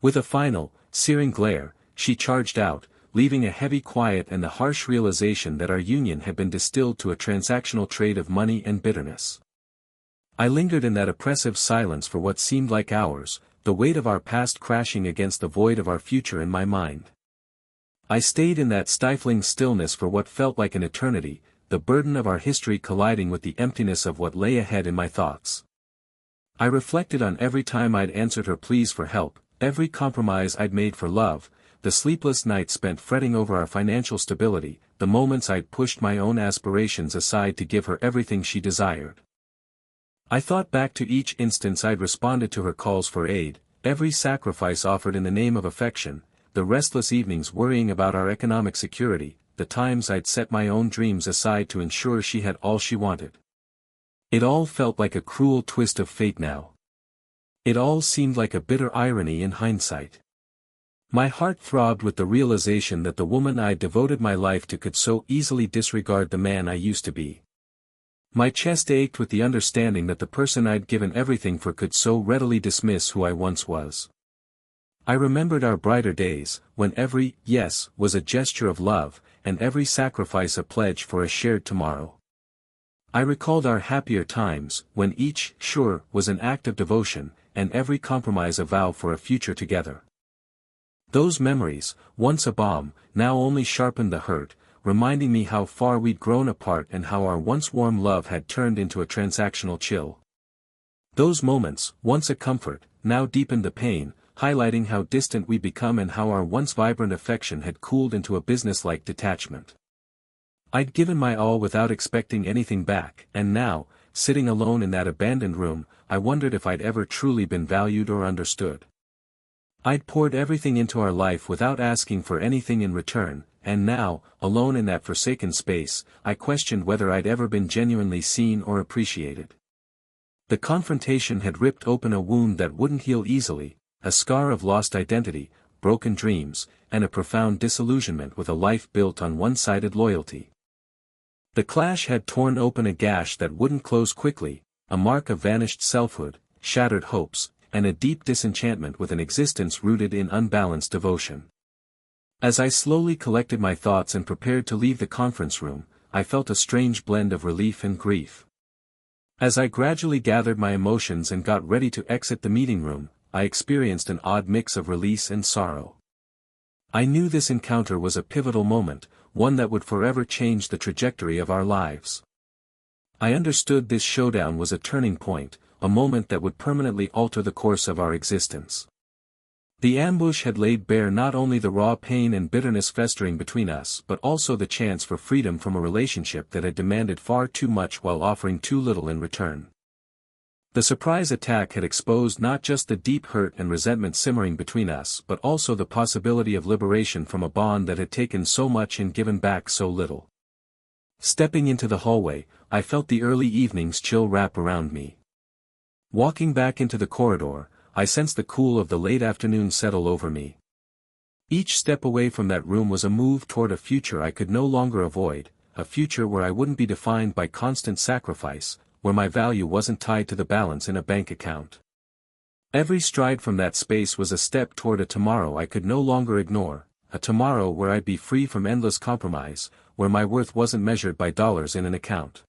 With a final, searing glare, she charged out, leaving a heavy quiet and the harsh realization that our union had been distilled to a transactional trade of money and bitterness. I lingered in that oppressive silence for what seemed like hours, the weight of our past crashing against the void of our future in my mind. I stayed in that stifling stillness for what felt like an eternity, the burden of our history colliding with the emptiness of what lay ahead in my thoughts. I reflected on every time I'd answered her pleas for help, every compromise I'd made for love, the sleepless nights spent fretting over our financial stability, the moments I'd pushed my own aspirations aside to give her everything she desired. I thought back to each instance I'd responded to her calls for aid, every sacrifice offered in the name of affection, the restless evenings worrying about our economic security, the times I'd set my own dreams aside to ensure she had all she wanted. It all felt like a cruel twist of fate now. It all seemed like a bitter irony in hindsight. My heart throbbed with the realization that the woman I'd devoted my life to could so easily disregard the man I used to be. My chest ached with the understanding that the person I'd given everything for could so readily dismiss who I once was. I remembered our brighter days, when every yes was a gesture of love, and every sacrifice a pledge for a shared tomorrow. I recalled our happier times, when each sure was an act of devotion, and every compromise a vow for a future together. Those memories, once a balm, now only sharpened the hurt, reminding me how far we'd grown apart and how our once warm love had turned into a transactional chill. Those moments, once a comfort, now deepened the pain, highlighting how distant we'd become and how our once vibrant affection had cooled into a business-like detachment. I'd given my all without expecting anything back, and now, sitting alone in that abandoned room, I wondered if I'd ever truly been valued or understood. I'd poured everything into our life without asking for anything in return, and now, alone in that forsaken space, I questioned whether I'd ever been genuinely seen or appreciated. The confrontation had ripped open a wound that wouldn't heal easily, a scar of lost identity, broken dreams, and a profound disillusionment with a life built on one-sided loyalty. The clash had torn open a gash that wouldn't close quickly, a mark of vanished selfhood, shattered hopes, and a deep disenchantment with an existence rooted in unbalanced devotion. As I slowly collected my thoughts and prepared to leave the conference room, I felt a strange blend of relief and grief. As I gradually gathered my emotions and got ready to exit the meeting room, I experienced an odd mix of release and sorrow. I knew this encounter was a pivotal moment, one that would forever change the trajectory of our lives. I understood this showdown was a turning point, a moment that would permanently alter the course of our existence. The ambush had laid bare not only the raw pain and bitterness festering between us but also the chance for freedom from a relationship that had demanded far too much while offering too little in return. The surprise attack had exposed not just the deep hurt and resentment simmering between us but also the possibility of liberation from a bond that had taken so much and given back so little. Stepping into the hallway, I felt the early evening's chill wrap around me. Walking back into the corridor, I sensed the cool of the late afternoon settle over me. Each step away from that room was a move toward a future I could no longer avoid, a future where I wouldn't be defined by constant sacrifice, where my value wasn't tied to the balance in a bank account. Every stride from that space was a step toward a tomorrow I could no longer ignore, a tomorrow where I'd be free from endless compromise, where my worth wasn't measured by dollars in an account.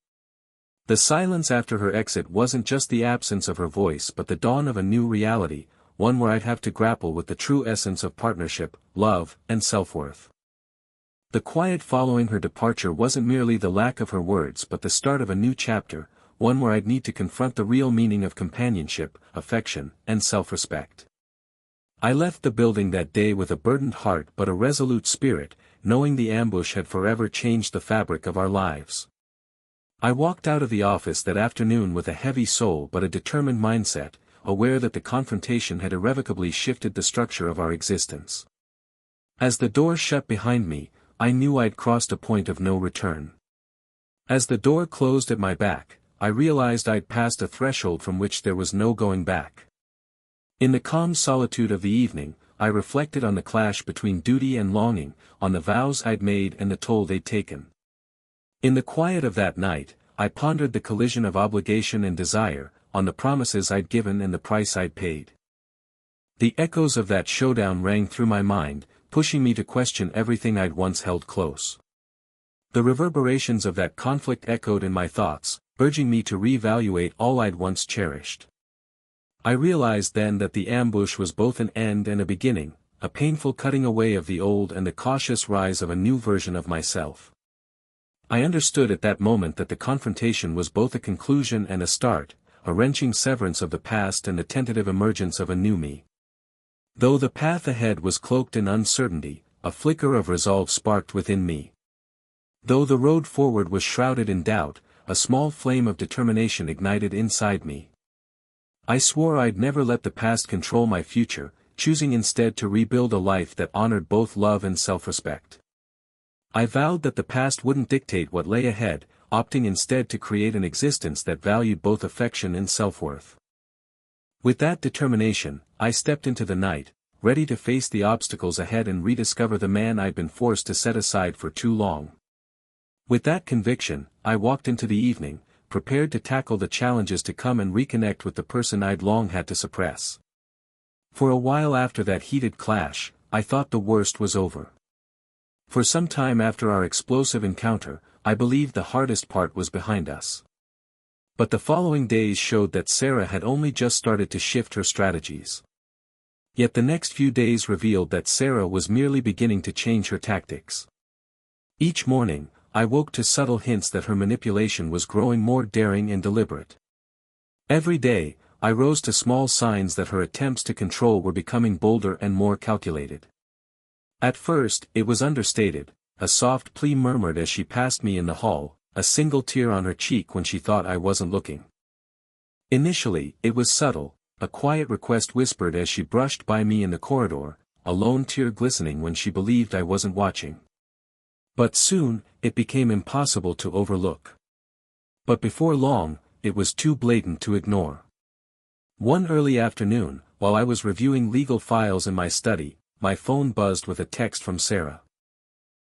The silence after her exit wasn't just the absence of her voice but the dawn of a new reality, one where I'd have to grapple with the true essence of partnership, love, and self-worth. The quiet following her departure wasn't merely the lack of her words but the start of a new chapter, one where I'd need to confront the real meaning of companionship, affection, and self-respect. I left the building that day with a burdened heart but a resolute spirit, knowing the ambush had forever changed the fabric of our lives. I walked out of the office that afternoon with a heavy soul but a determined mindset, aware that the confrontation had irrevocably shifted the structure of our existence. As the door shut behind me, I knew I'd crossed a point of no return. As the door closed at my back, I realized I'd passed a threshold from which there was no going back. In the calm solitude of the evening, I reflected on the clash between duty and longing, on the vows I'd made and the toll they'd taken. In the quiet of that night, I pondered the collision of obligation and desire, on the promises I'd given and the price I'd paid. The echoes of that showdown rang through my mind, pushing me to question everything I'd once held close. The reverberations of that conflict echoed in my thoughts, urging me to reevaluate all I'd once cherished. I realized then that the ambush was both an end and a beginning, a painful cutting away of the old and the cautious rise of a new version of myself. I understood at that moment that the confrontation was both a conclusion and a start, a wrenching severance of the past and the tentative emergence of a new me. Though the path ahead was cloaked in uncertainty, a flicker of resolve sparked within me. Though the road forward was shrouded in doubt, a small flame of determination ignited inside me. I swore I'd never let the past control my future, choosing instead to rebuild a life that honored both love and self-respect. I vowed that the past wouldn't dictate what lay ahead, opting instead to create an existence that valued both affection and self-worth. With that determination, I stepped into the night, ready to face the obstacles ahead and rediscover the man I'd been forced to set aside for too long. With that conviction, I walked into the evening, prepared to tackle the challenges to come and reconnect with the person I'd long had to suppress. For a while after that heated clash, I thought the worst was over. For some time after our explosive encounter, I believed the hardest part was behind us. But the following days showed that Sarah had only just started to shift her strategies. Yet the next few days revealed that Sarah was merely beginning to change her tactics. Each morning, I woke to subtle hints that her manipulation was growing more daring and deliberate. Every day, I rose to small signs that her attempts to control were becoming bolder and more calculated. At first, it was understated, a soft plea murmured as she passed me in the hall, a single tear on her cheek when she thought I wasn't looking. Initially, it was subtle, a quiet request whispered as she brushed by me in the corridor, a lone tear glistening when she believed I wasn't watching. But soon, it became impossible to overlook. But before long, it was too blatant to ignore. One early afternoon, while I was reviewing legal files in my study, my phone buzzed with a text from Sarah.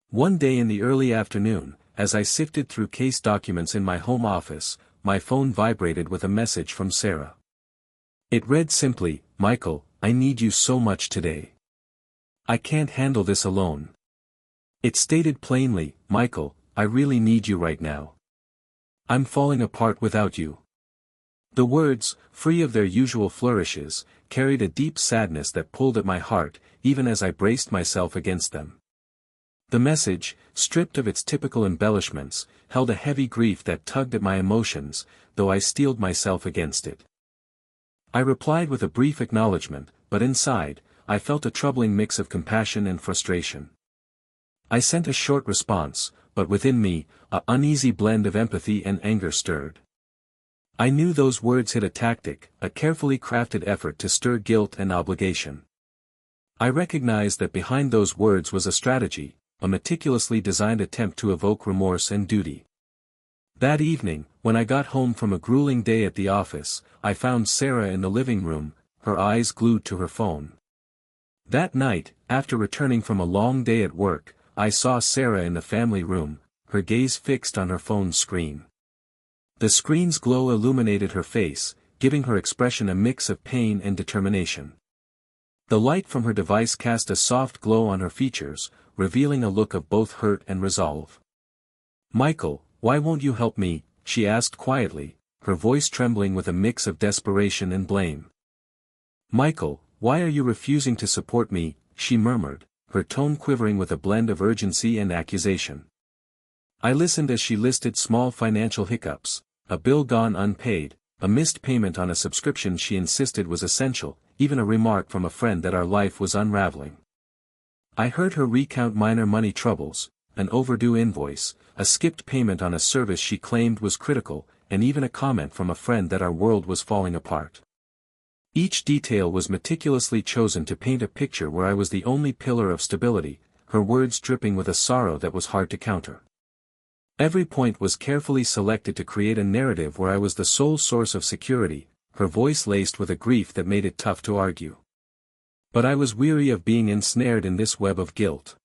One day in the early afternoon, as I sifted through case documents in my home office, my phone vibrated with a message from Sarah. It read simply, "Michael, I need you so much today. I can't handle this alone." It stated plainly, "Michael, I really need you right now. I'm falling apart without you." The words, free of their usual flourishes, carried a deep sadness that pulled at my heart, even as I braced myself against them. The message, stripped of its typical embellishments, held a heavy grief that tugged at my emotions, though I steeled myself against it. I replied with a brief acknowledgement, but inside, I felt a troubling mix of compassion and frustration. I sent a short response, but within me, an uneasy blend of empathy and anger stirred. I knew those words hid a tactic, a carefully crafted effort to stir guilt and obligation. I recognized that behind those words was a strategy, a meticulously designed attempt to evoke remorse and duty. That evening, when I got home from a grueling day at the office, I found Sarah in the living room, her eyes glued to her phone. That night, after returning from a long day at work, I saw Sarah in the family room, her gaze fixed on her phone's screen. The screen's glow illuminated her face, giving her expression a mix of pain and determination. The light from her device cast a soft glow on her features, revealing a look of both hurt and resolve. "Michael, why won't you help me?" she asked quietly, her voice trembling with a mix of desperation and blame. "Michael, why are you refusing to support me?" she murmured, her tone quivering with a blend of urgency and accusation. I listened as she listed small financial hiccups, a bill gone unpaid, a missed payment on a subscription she insisted was essential, even a remark from a friend that our life was unraveling. I heard her recount minor money troubles, an overdue invoice, a skipped payment on a service she claimed was critical, and even a comment from a friend that our world was falling apart. Each detail was meticulously chosen to paint a picture where I was the only pillar of stability, her words dripping with a sorrow that was hard to counter. Every point was carefully selected to create a narrative where I was the sole source of security, her voice laced with a grief that made it tough to argue. But I was weary of being ensnared in this web of guilt.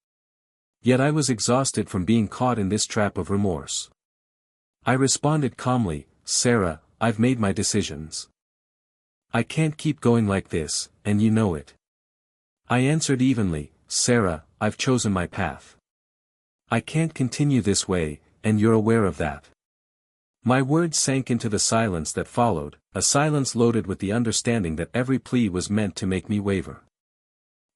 Yet I was exhausted from being caught in this trap of remorse. I responded calmly, "Sarah, I've made my decisions. I can't keep going like this, and you know it." I answered evenly, "Sarah, I've chosen my path. I can't continue this way, and you're aware of that." My words sank into the silence that followed, a silence loaded with the understanding that every plea was meant to make me waver.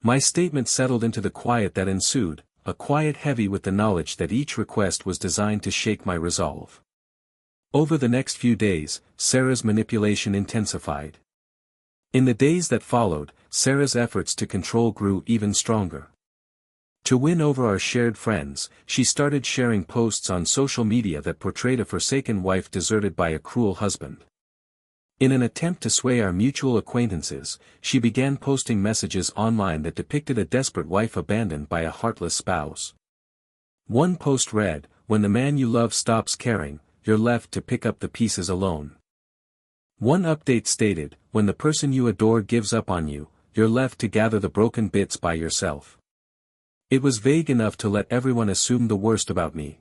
My statement settled into the quiet that ensued, a quiet heavy with the knowledge that each request was designed to shake my resolve. Over the next few days, Sarah's manipulation intensified. In the days that followed, Sarah's efforts to control grew even stronger. To win over our shared friends, she started sharing posts on social media that portrayed a forsaken wife deserted by a cruel husband. In an attempt to sway our mutual acquaintances, she began posting messages online that depicted a desperate wife abandoned by a heartless spouse. One post read, "When the man you love stops caring, you're left to pick up the pieces alone." One update stated, "When the person you adore gives up on you, you're left to gather the broken bits by yourself." It was vague enough to let everyone assume the worst about me.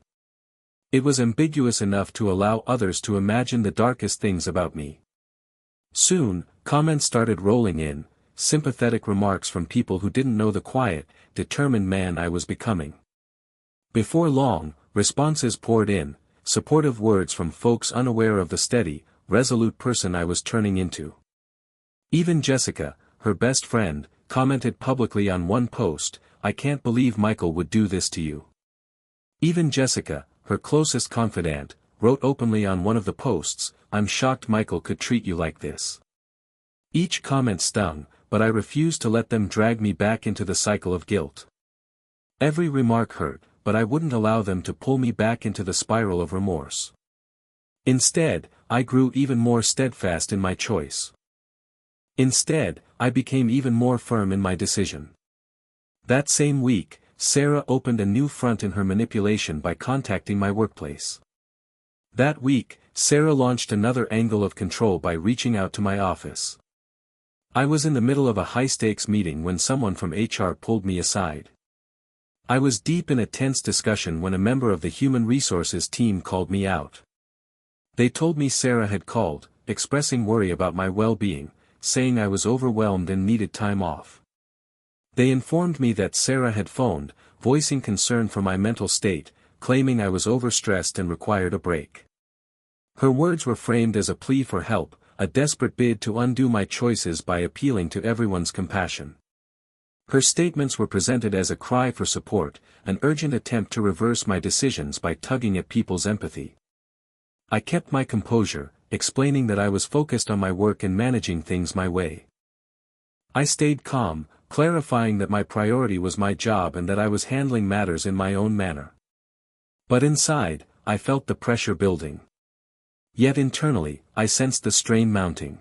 It was ambiguous enough to allow others to imagine the darkest things about me. Soon, comments started rolling in, sympathetic remarks from people who didn't know the quiet, determined man I was becoming. Before long, responses poured in, supportive words from folks unaware of the steady, resolute person I was turning into. Even Jessica, her best friend, commented publicly on one post, "I can't believe Michael would do this to you." Even Jessica, her closest confidant, wrote openly on one of the posts, "I'm shocked Michael could treat you like this." Each comment stung, but I refused to let them drag me back into the cycle of guilt. Every remark hurt, but I wouldn't allow them to pull me back into the spiral of remorse. Instead, I grew even more steadfast in my choice. Instead, I became even more firm in my decision. That same week, Sarah opened a new front in her manipulation by contacting my workplace. That week, Sarah launched another angle of control by reaching out to my office. I was in the middle of a high-stakes meeting when someone from HR pulled me aside. I was deep in a tense discussion when a member of the human resources team called me out. They told me Sarah had called, expressing worry about my well-being, saying I was overwhelmed and needed time off. They informed me that Sarah had phoned, voicing concern for my mental state, claiming I was overstressed and required a break. Her words were framed as a plea for help, a desperate bid to undo my choices by appealing to everyone's compassion. Her statements were presented as a cry for support, an urgent attempt to reverse my decisions by tugging at people's empathy. I kept my composure, explaining that I was focused on my work and managing things my way. I stayed calm, clarifying that my priority was my job and that I was handling matters in my own manner. But inside, I felt the pressure building. Yet internally, I sensed the strain mounting.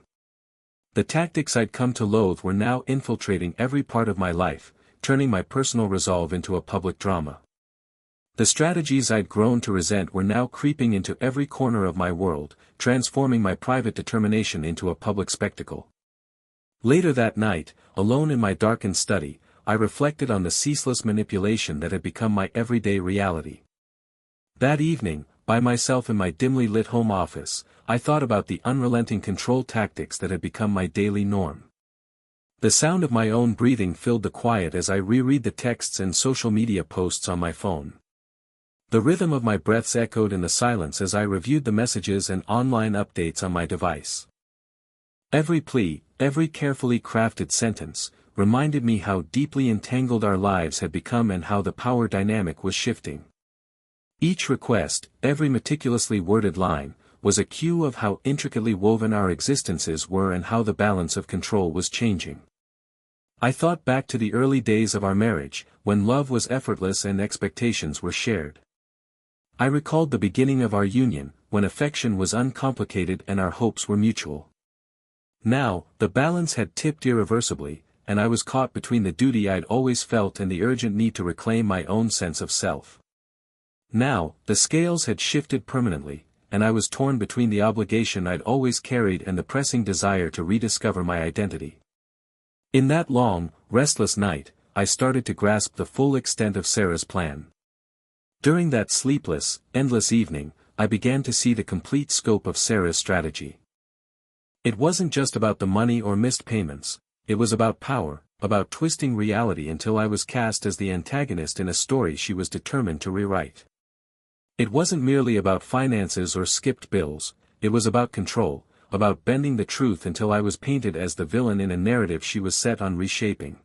The tactics I'd come to loathe were now infiltrating every part of my life, turning my personal resolve into a public drama. The strategies I'd grown to resent were now creeping into every corner of my world, transforming my private determination into a public spectacle. Later that night, alone in my darkened study, I reflected on the ceaseless manipulation that had become my everyday reality. That evening, by myself in my dimly lit home office, I thought about the unrelenting control tactics that had become my daily norm. The sound of my own breathing filled the quiet as I reread the texts and social media posts on my phone. The rhythm of my breaths echoed in the silence as I reviewed the messages and online updates on my device. Every plea, every carefully crafted sentence, reminded me how deeply entangled our lives had become and how the power dynamic was shifting. Each request, every meticulously worded line, was a cue of how intricately woven our existences were and how the balance of control was changing. I thought back to the early days of our marriage, when love was effortless and expectations were shared. I recalled the beginning of our union, when affection was uncomplicated and our hopes were mutual. Now, the balance had tipped irreversibly, and I was caught between the duty I'd always felt and the urgent need to reclaim my own sense of self. Now, the scales had shifted permanently, and I was torn between the obligation I'd always carried and the pressing desire to rediscover my identity. In that long, restless night, I started to grasp the full extent of Sarah's plan. During that sleepless, endless evening, I began to see the complete scope of Sarah's strategy. It wasn't just about the money or missed payments, it was about power, about twisting reality until I was cast as the antagonist in a story she was determined to rewrite. It wasn't merely about finances or skipped bills, it was about control, about bending the truth until I was painted as the villain in a narrative she was set on reshaping.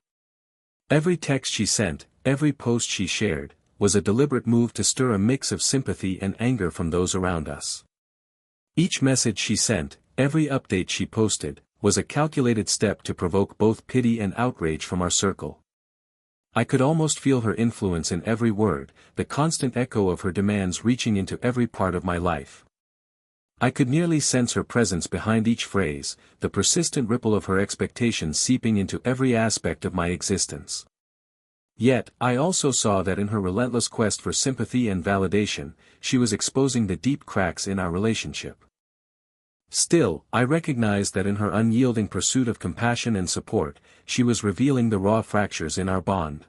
Every text she sent, every post she shared, was a deliberate move to stir a mix of sympathy and anger from those around us. Each message she sent, every update she posted, was a calculated step to provoke both pity and outrage from our circle. I could almost feel her influence in every word, the constant echo of her demands reaching into every part of my life. I could nearly sense her presence behind each phrase, the persistent ripple of her expectations seeping into every aspect of my existence. Yet, I also saw that in her relentless quest for sympathy and validation, she was exposing the deep cracks in our relationship. Still, I recognized that in her unyielding pursuit of compassion and support, she was revealing the raw fractures in our bond.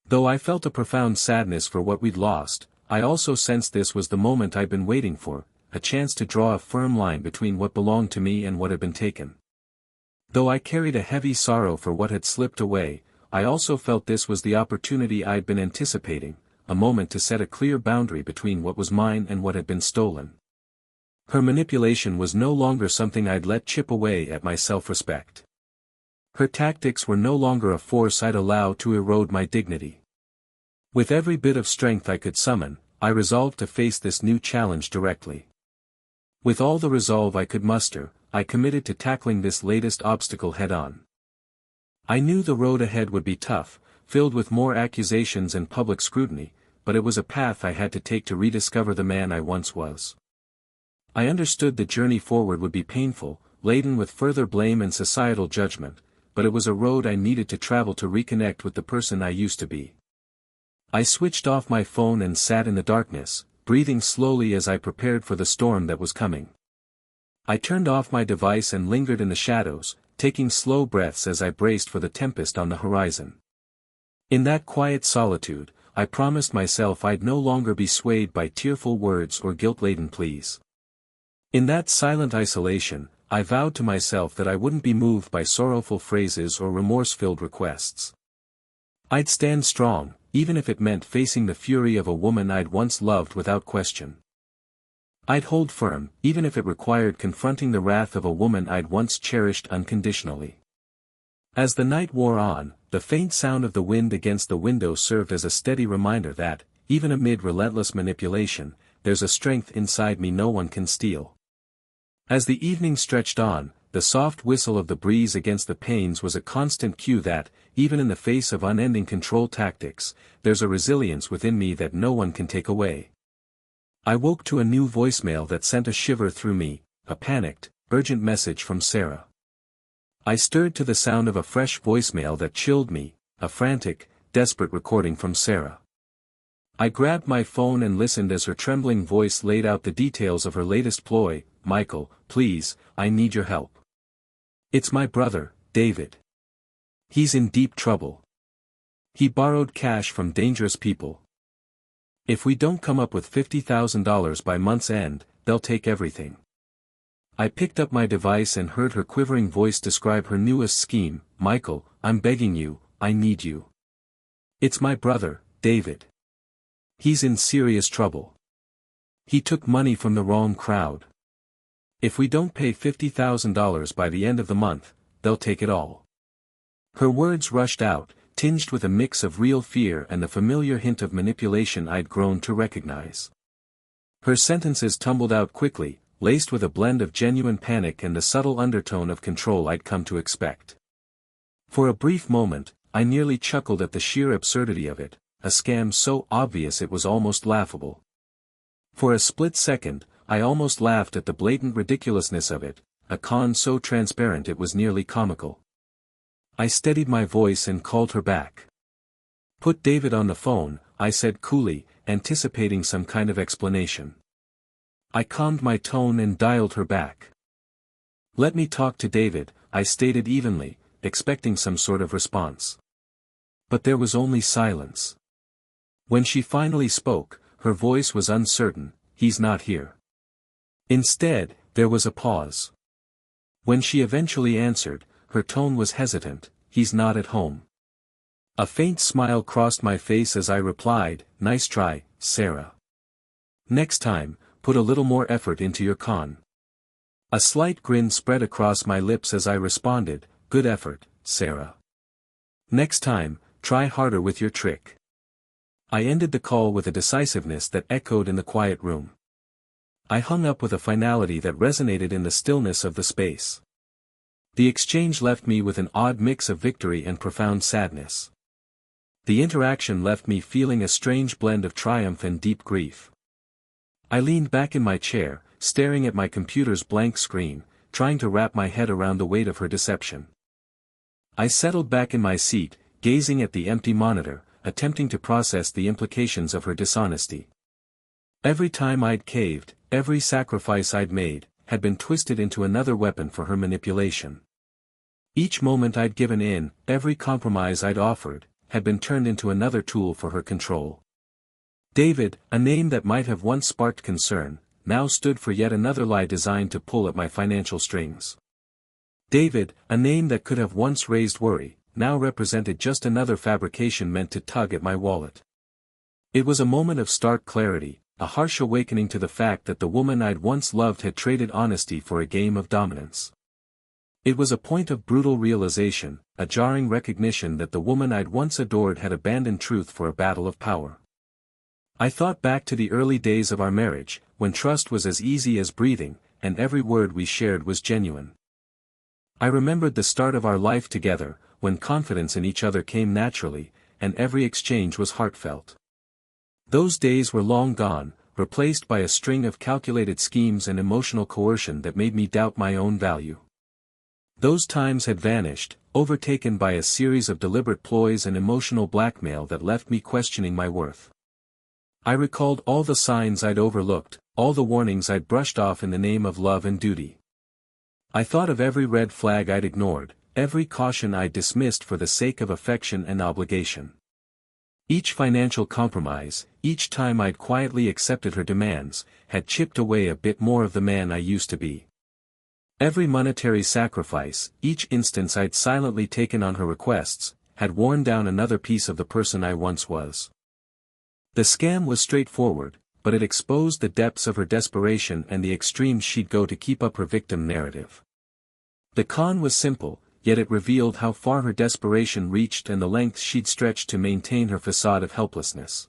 Though I felt a profound sadness for what we'd lost, I also sensed this was the moment I'd been waiting for, a chance to draw a firm line between what belonged to me and what had been taken. Though I carried a heavy sorrow for what had slipped away, I also felt this was the opportunity I'd been anticipating, a moment to set a clear boundary between what was mine and what had been stolen. Her manipulation was no longer something I'd let chip away at my self-respect. Her tactics were no longer a force I'd allow to erode my dignity. With every bit of strength I could summon, I resolved to face this new challenge directly. With all the resolve I could muster, I committed to tackling this latest obstacle head-on. I knew the road ahead would be tough, filled with more accusations and public scrutiny, but it was a path I had to take to rediscover the man I once was. I understood the journey forward would be painful, laden with further blame and societal judgment, but it was a road I needed to travel to reconnect with the person I used to be. I switched off my phone and sat in the darkness, breathing slowly as I prepared for the storm that was coming. I turned off my device and lingered in the shadows, taking slow breaths as I braced for the tempest on the horizon. In that quiet solitude, I promised myself I'd no longer be swayed by tearful words or guilt-laden pleas. In that silent isolation, I vowed to myself that I wouldn't be moved by sorrowful phrases or remorse-filled requests. I'd stand strong, even if it meant facing the fury of a woman I'd once loved without question. I'd hold firm, even if it required confronting the wrath of a woman I'd once cherished unconditionally. As the night wore on, the faint sound of the wind against the window served as a steady reminder that, even amid relentless manipulation, there's a strength inside me no one can steal. As the evening stretched on, the soft whistle of the breeze against the panes was a constant cue that, even in the face of unending control tactics, there's a resilience within me that no one can take away. I woke to a new voicemail that sent a shiver through me, a panicked, urgent message from Sarah. I stirred to the sound of a fresh voicemail that chilled me, a frantic, desperate recording from Sarah. I grabbed my phone and listened as her trembling voice laid out the details of her latest ploy. "Michael, please, I need your help. It's my brother, David. He's in deep trouble. He borrowed cash from dangerous people. If we don't come up with $50,000 by month's end, they'll take everything." I picked up my device and heard her quivering voice describe her newest scheme. "Michael, I'm begging you, I need you. It's my brother, David. He's in serious trouble. He took money from the wrong crowd. If we don't pay $50,000 by the end of the month, they'll take it all." Her words rushed out, tinged with a mix of real fear and the familiar hint of manipulation I'd grown to recognize. Her sentences tumbled out quickly, laced with a blend of genuine panic and the subtle undertone of control I'd come to expect. For a brief moment, I nearly chuckled at the sheer absurdity of it, a scam so obvious it was almost laughable. For a split second, I almost laughed at the blatant ridiculousness of it, a con so transparent it was nearly comical. I steadied my voice and called her back. "Put David on the phone," I said coolly, anticipating some kind of explanation. I calmed my tone and dialed her back. "Let me talk to David," I stated evenly, expecting some sort of response. But there was only silence. When she finally spoke, her voice was uncertain. "He's not here." Instead, there was a pause. When she eventually answered, her tone was hesitant. "He's not at home." A faint smile crossed my face as I replied, "Nice try, Sarah. Next time, put a little more effort into your con." A slight grin spread across my lips as I responded, "Good effort, Sarah. Next time, try harder with your trick." I ended the call with a decisiveness that echoed in the quiet room. I hung up with a finality that resonated in the stillness of the space. The exchange left me with an odd mix of victory and profound sadness. The interaction left me feeling a strange blend of triumph and deep grief. I leaned back in my chair, staring at my computer's blank screen, trying to wrap my head around the weight of her deception. I settled back in my seat, gazing at the empty monitor, attempting to process the implications of her dishonesty. Every time I'd caved, every sacrifice I'd made, had been twisted into another weapon for her manipulation. Each moment I'd given in, every compromise I'd offered, had been turned into another tool for her control. David, a name that might have once sparked concern, now stood for yet another lie designed to pull at my financial strings. David, a name that could have once raised worry, now represented just another fabrication meant to tug at my wallet. It was a moment of stark clarity, a harsh awakening to the fact that the woman I'd once loved had traded honesty for a game of dominance. It was a point of brutal realization, a jarring recognition that the woman I'd once adored had abandoned truth for a battle of power. I thought back to the early days of our marriage, when trust was as easy as breathing, and every word we shared was genuine. I remembered the start of our life together, when confidence in each other came naturally, and every exchange was heartfelt. Those days were long gone, replaced by a string of calculated schemes and emotional coercion that made me doubt my own value. Those times had vanished, overtaken by a series of deliberate ploys and emotional blackmail that left me questioning my worth. I recalled all the signs I'd overlooked, all the warnings I'd brushed off in the name of love and duty. I thought of every red flag I'd ignored, every caution I'd dismissed for the sake of affection and obligation. Each financial compromise, each time I'd quietly accepted her demands, had chipped away a bit more of the man I used to be. Every monetary sacrifice, each instance I'd silently taken on her requests, had worn down another piece of the person I once was. The scam was straightforward, but it exposed the depths of her desperation and the extremes she'd go to keep up her victim narrative. The con was simple, yet it revealed how far her desperation reached and the lengths she'd stretched to maintain her facade of helplessness.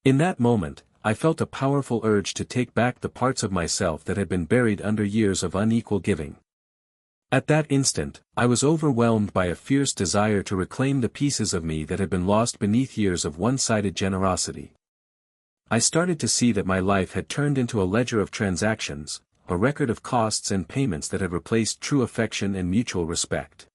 In that moment, I felt a powerful urge to take back the parts of myself that had been buried under years of unequal giving. At that instant, I was overwhelmed by a fierce desire to reclaim the pieces of me that had been lost beneath years of one-sided generosity. I started to see that my life had turned into a ledger of transactions, a record of costs and payments that had replaced true affection and mutual respect.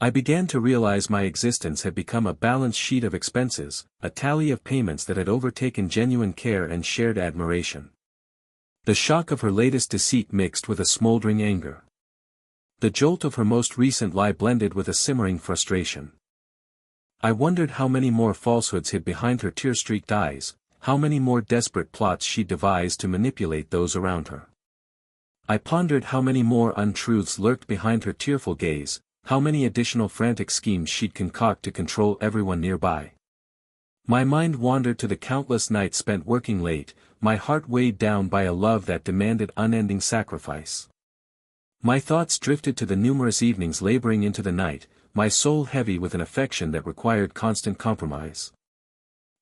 I began to realize my existence had become a balance sheet of expenses, a tally of payments that had overtaken genuine care and shared admiration. The shock of her latest deceit mixed with a smoldering anger. The jolt of her most recent lie blended with a simmering frustration. I wondered how many more falsehoods hid behind her tear-streaked eyes, how many more desperate plots she'd devised to manipulate those around her. I pondered how many more untruths lurked behind her tearful gaze, how many additional frantic schemes she'd concoct to control everyone nearby. My mind wandered to the countless nights spent working late, my heart weighed down by a love that demanded unending sacrifice. My thoughts drifted to the numerous evenings laboring into the night, my soul heavy with an affection that required constant compromise.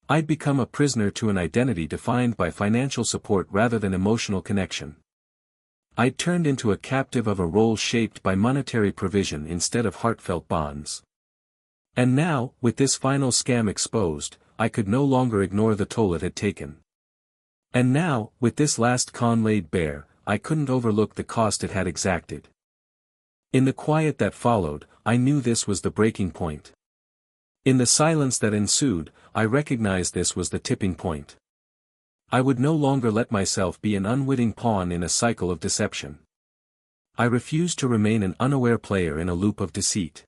I'd become a prisoner to an identity defined by financial support rather than emotional connection. I'd turned into a captive of a role shaped by monetary provision instead of heartfelt bonds. And now, with this final scam exposed, I could no longer ignore the toll it had taken. And now, with this last con laid bare, I couldn't overlook the cost it had exacted. In the quiet that followed, I knew this was the breaking point. In the silence that ensued, I recognized this was the tipping point. I would no longer let myself be an unwitting pawn in a cycle of deception. I refused to remain an unaware player in a loop of deceit.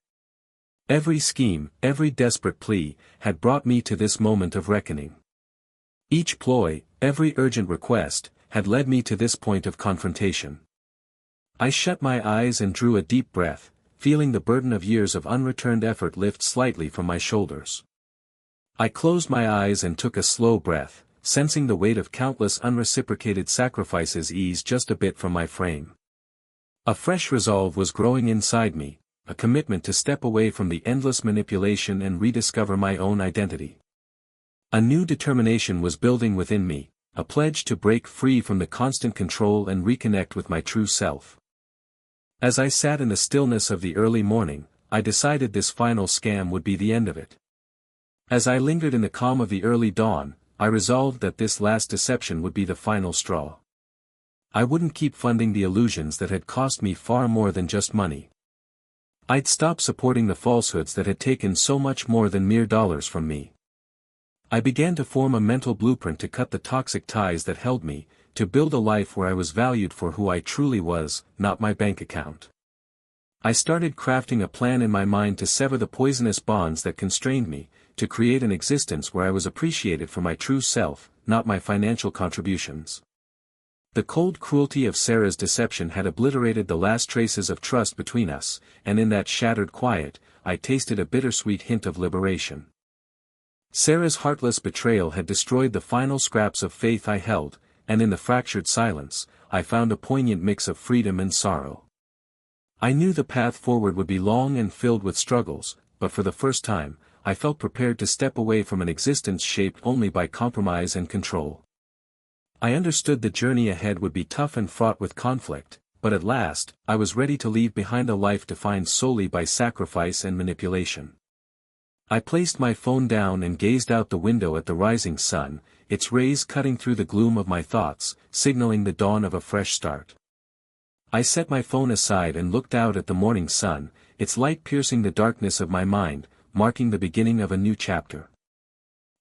Every scheme, every desperate plea, had brought me to this moment of reckoning. Each ploy, every urgent request, had led me to this point of confrontation. I shut my eyes and drew a deep breath, feeling the burden of years of unreturned effort lift slightly from my shoulders. I closed my eyes and took a slow breath, sensing the weight of countless unreciprocated sacrifices ease just a bit from my frame. A fresh resolve was growing inside me, a commitment to step away from the endless manipulation and rediscover my own identity. A new determination was building within me, a pledge to break free from the constant control and reconnect with my true self. As I sat in the stillness of the early morning, I decided this final scam would be the end of it. As I lingered in the calm of the early dawn, I resolved that this last deception would be the final straw. I wouldn't keep funding the illusions that had cost me far more than just money. I'd stop supporting the falsehoods that had taken so much more than mere dollars from me. I began to form a mental blueprint to cut the toxic ties that held me, to build a life where I was valued for who I truly was, not my bank account. I started crafting a plan in my mind to sever the poisonous bonds that constrained me, to create an existence where I was appreciated for my true self, not my financial contributions. The cold cruelty of Sarah's deception had obliterated the last traces of trust between us, and in that shattered quiet, I tasted a bittersweet hint of liberation. Sarah's heartless betrayal had destroyed the final scraps of faith I held, and in the fractured silence, I found a poignant mix of freedom and sorrow. I knew the path forward would be long and filled with struggles, but for the first time, I felt prepared to step away from an existence shaped only by compromise and control. I understood the journey ahead would be tough and fraught with conflict, but at last, I was ready to leave behind a life defined solely by sacrifice and manipulation. I placed my phone down and gazed out the window at the rising sun, its rays cutting through the gloom of my thoughts, signaling the dawn of a fresh start. I set my phone aside and looked out at the morning sun, its light piercing the darkness of my mind, marking the beginning of a new chapter.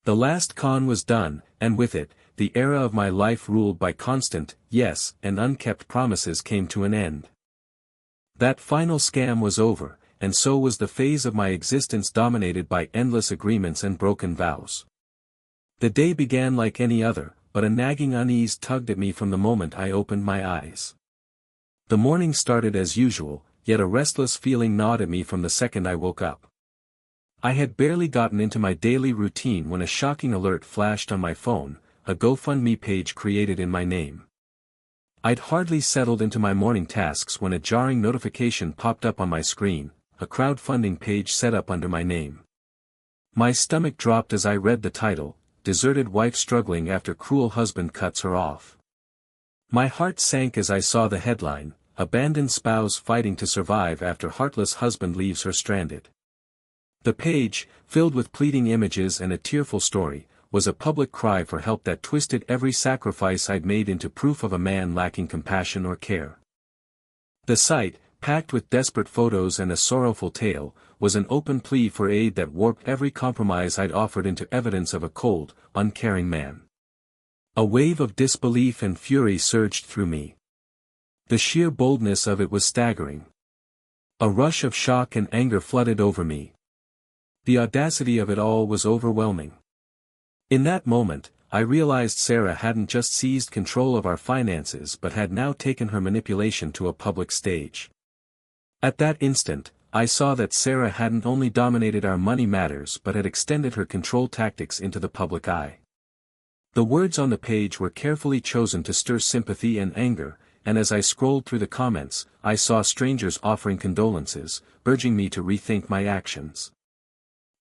The last con was done, and with it, the era of my life ruled by constant, yes, and unkept promises came to an end. That final scam was over, and so was the phase of my existence dominated by endless agreements and broken vows. The day began like any other, but a nagging unease tugged at me from the moment I opened my eyes. The morning started as usual, yet a restless feeling gnawed at me from the second I woke up. I had barely gotten into my daily routine when a shocking alert flashed on my phone, a GoFundMe page created in my name. I'd hardly settled into my morning tasks when a jarring notification popped up on my screen, a crowdfunding page set up under my name. My stomach dropped as I read the title, Deserted Wife Struggling After Cruel Husband Cuts Her Off. My heart sank as I saw the headline, Abandoned Spouse Fighting to Survive After Heartless Husband Leaves Her Stranded. The page, filled with pleading images and a tearful story, was a public cry for help that twisted every sacrifice I'd made into proof of a man lacking compassion or care. The site, packed with desperate photos and a sorrowful tale, was an open plea for aid that warped every compromise I'd offered into evidence of a cold, uncaring man. A wave of disbelief and fury surged through me. The sheer boldness of it was staggering. A rush of shock and anger flooded over me. The audacity of it all was overwhelming. In that moment, I realized Sarah hadn't just seized control of our finances but had now taken her manipulation to a public stage. At that instant, I saw that Sarah hadn't only dominated our money matters but had extended her control tactics into the public eye. The words on the page were carefully chosen to stir sympathy and anger, and as I scrolled through the comments, I saw strangers offering condolences, urging me to rethink my actions.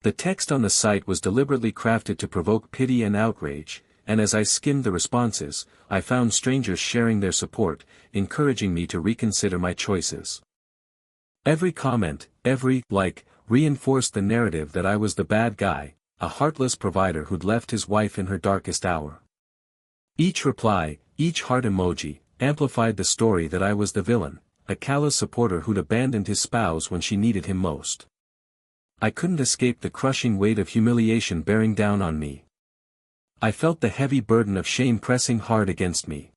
The text on the site was deliberately crafted to provoke pity and outrage, and as I skimmed the responses, I found strangers sharing their support, encouraging me to reconsider my choices. Every comment, every like, reinforced the narrative that I was the bad guy, a heartless provider who'd left his wife in her darkest hour. Each reply, each heart emoji, amplified the story that I was the villain, a callous supporter who'd abandoned his spouse when she needed him most. I couldn't escape the crushing weight of humiliation bearing down on me. I felt the heavy burden of shame pressing hard against me.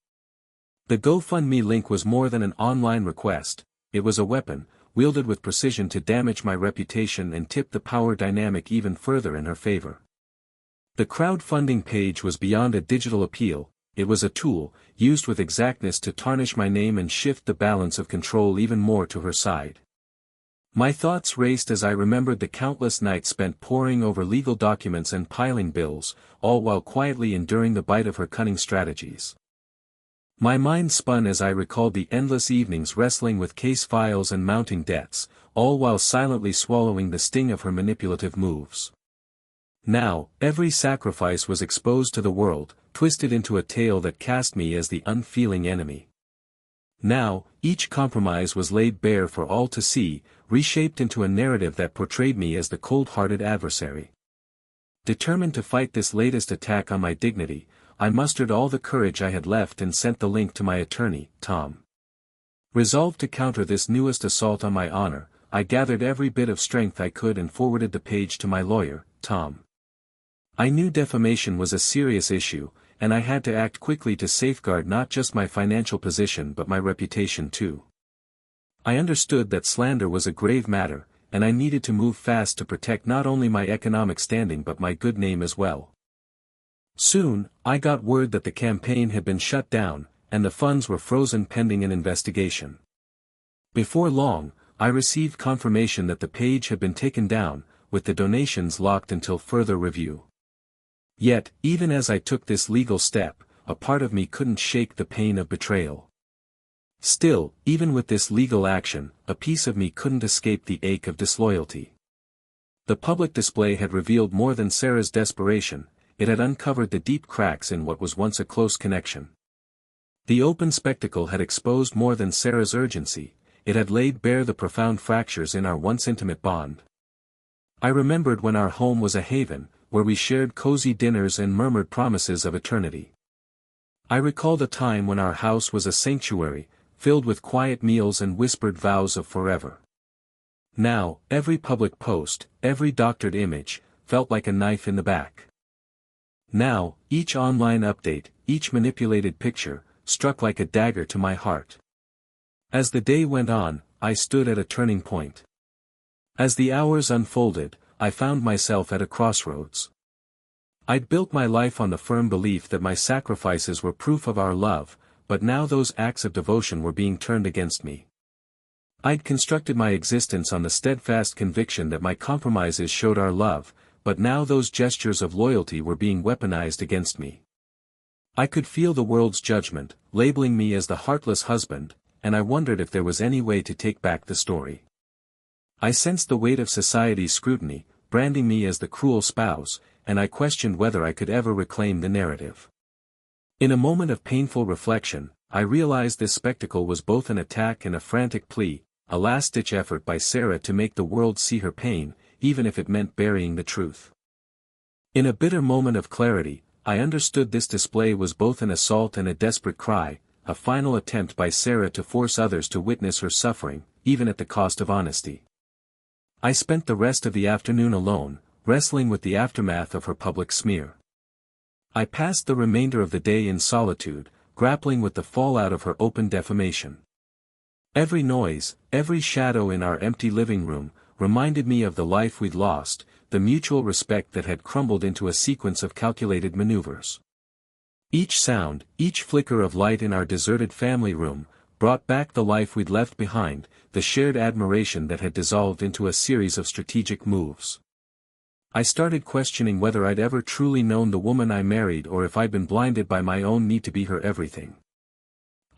The GoFundMe link was more than an online request, it was a weapon, wielded with precision to damage my reputation and tip the power dynamic even further in her favor. The crowdfunding page was beyond a digital appeal, it was a tool, used with exactness to tarnish my name and shift the balance of control even more to her side. My thoughts raced as I remembered the countless nights spent poring over legal documents and piling bills, all while quietly enduring the bite of her cunning strategies. My mind spun as I recalled the endless evenings wrestling with case files and mounting debts, all while silently swallowing the sting of her manipulative moves. Now, every sacrifice was exposed to the world, twisted into a tale that cast me as the unfeeling enemy. Now, each compromise was laid bare for all to see, reshaped into a narrative that portrayed me as the cold-hearted adversary. Determined to fight this latest attack on my dignity, I mustered all the courage I had left and sent the link to my attorney, Tom. Resolved to counter this newest assault on my honor, I gathered every bit of strength I could and forwarded the page to my lawyer, Tom. I knew defamation was a serious issue, and I had to act quickly to safeguard not just my financial position but my reputation too. I understood that slander was a grave matter, and I needed to move fast to protect not only my economic standing but my good name as well. Soon, I got word that the campaign had been shut down, and the funds were frozen pending an investigation. Before long, I received confirmation that the page had been taken down, with the donations locked until further review. Yet, even as I took this legal step, a part of me couldn't shake the pain of betrayal. Still, even with this legal action, a piece of me couldn't escape the ache of disloyalty. The public display had revealed more than Sarah's desperation, it had uncovered the deep cracks in what was once a close connection. The open spectacle had exposed more than Sarah's urgency, it had laid bare the profound fractures in our once intimate bond. I remembered when our home was a haven, where we shared cozy dinners and murmured promises of eternity. I recalled a time when our house was a sanctuary, filled with quiet meals and whispered vows of forever. Now, every public post, every doctored image, felt like a knife in the back. Now, each online update, each manipulated picture, struck like a dagger to my heart. As the day went on, I stood at a turning point. As the hours unfolded, I found myself at a crossroads. I'd built my life on the firm belief that my sacrifices were proof of our love, but now those acts of devotion were being turned against me. I'd constructed my existence on the steadfast conviction that my compromises showed our love, but now those gestures of loyalty were being weaponized against me. I could feel the world's judgment, labeling me as the heartless husband, and I wondered if there was any way to take back the story. I sensed the weight of society's scrutiny, branding me as the cruel spouse, and I questioned whether I could ever reclaim the narrative. In a moment of painful reflection, I realized this spectacle was both an attack and a frantic plea, a last-ditch effort by Sarah to make the world see her pain, even if it meant burying the truth. In a bitter moment of clarity, I understood this display was both an assault and a desperate cry, a final attempt by Sarah to force others to witness her suffering, even at the cost of honesty. I spent the rest of the afternoon alone, wrestling with the aftermath of her public smear. I passed the remainder of the day in solitude, grappling with the fallout of her open defamation. Every noise, every shadow in our empty living room, reminded me of the life we'd lost, the mutual respect that had crumbled into a sequence of calculated maneuvers. Each sound, each flicker of light in our deserted family room, brought back the life we'd left behind, the shared admiration that had dissolved into a series of strategic moves. I started questioning whether I'd ever truly known the woman I married or if I'd been blinded by my own need to be her everything.